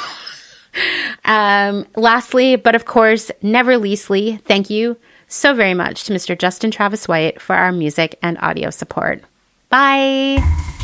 Lastly, but of course, never leastly, thank you so very much to Mr. Justin Travis White for our music and audio support. Bye.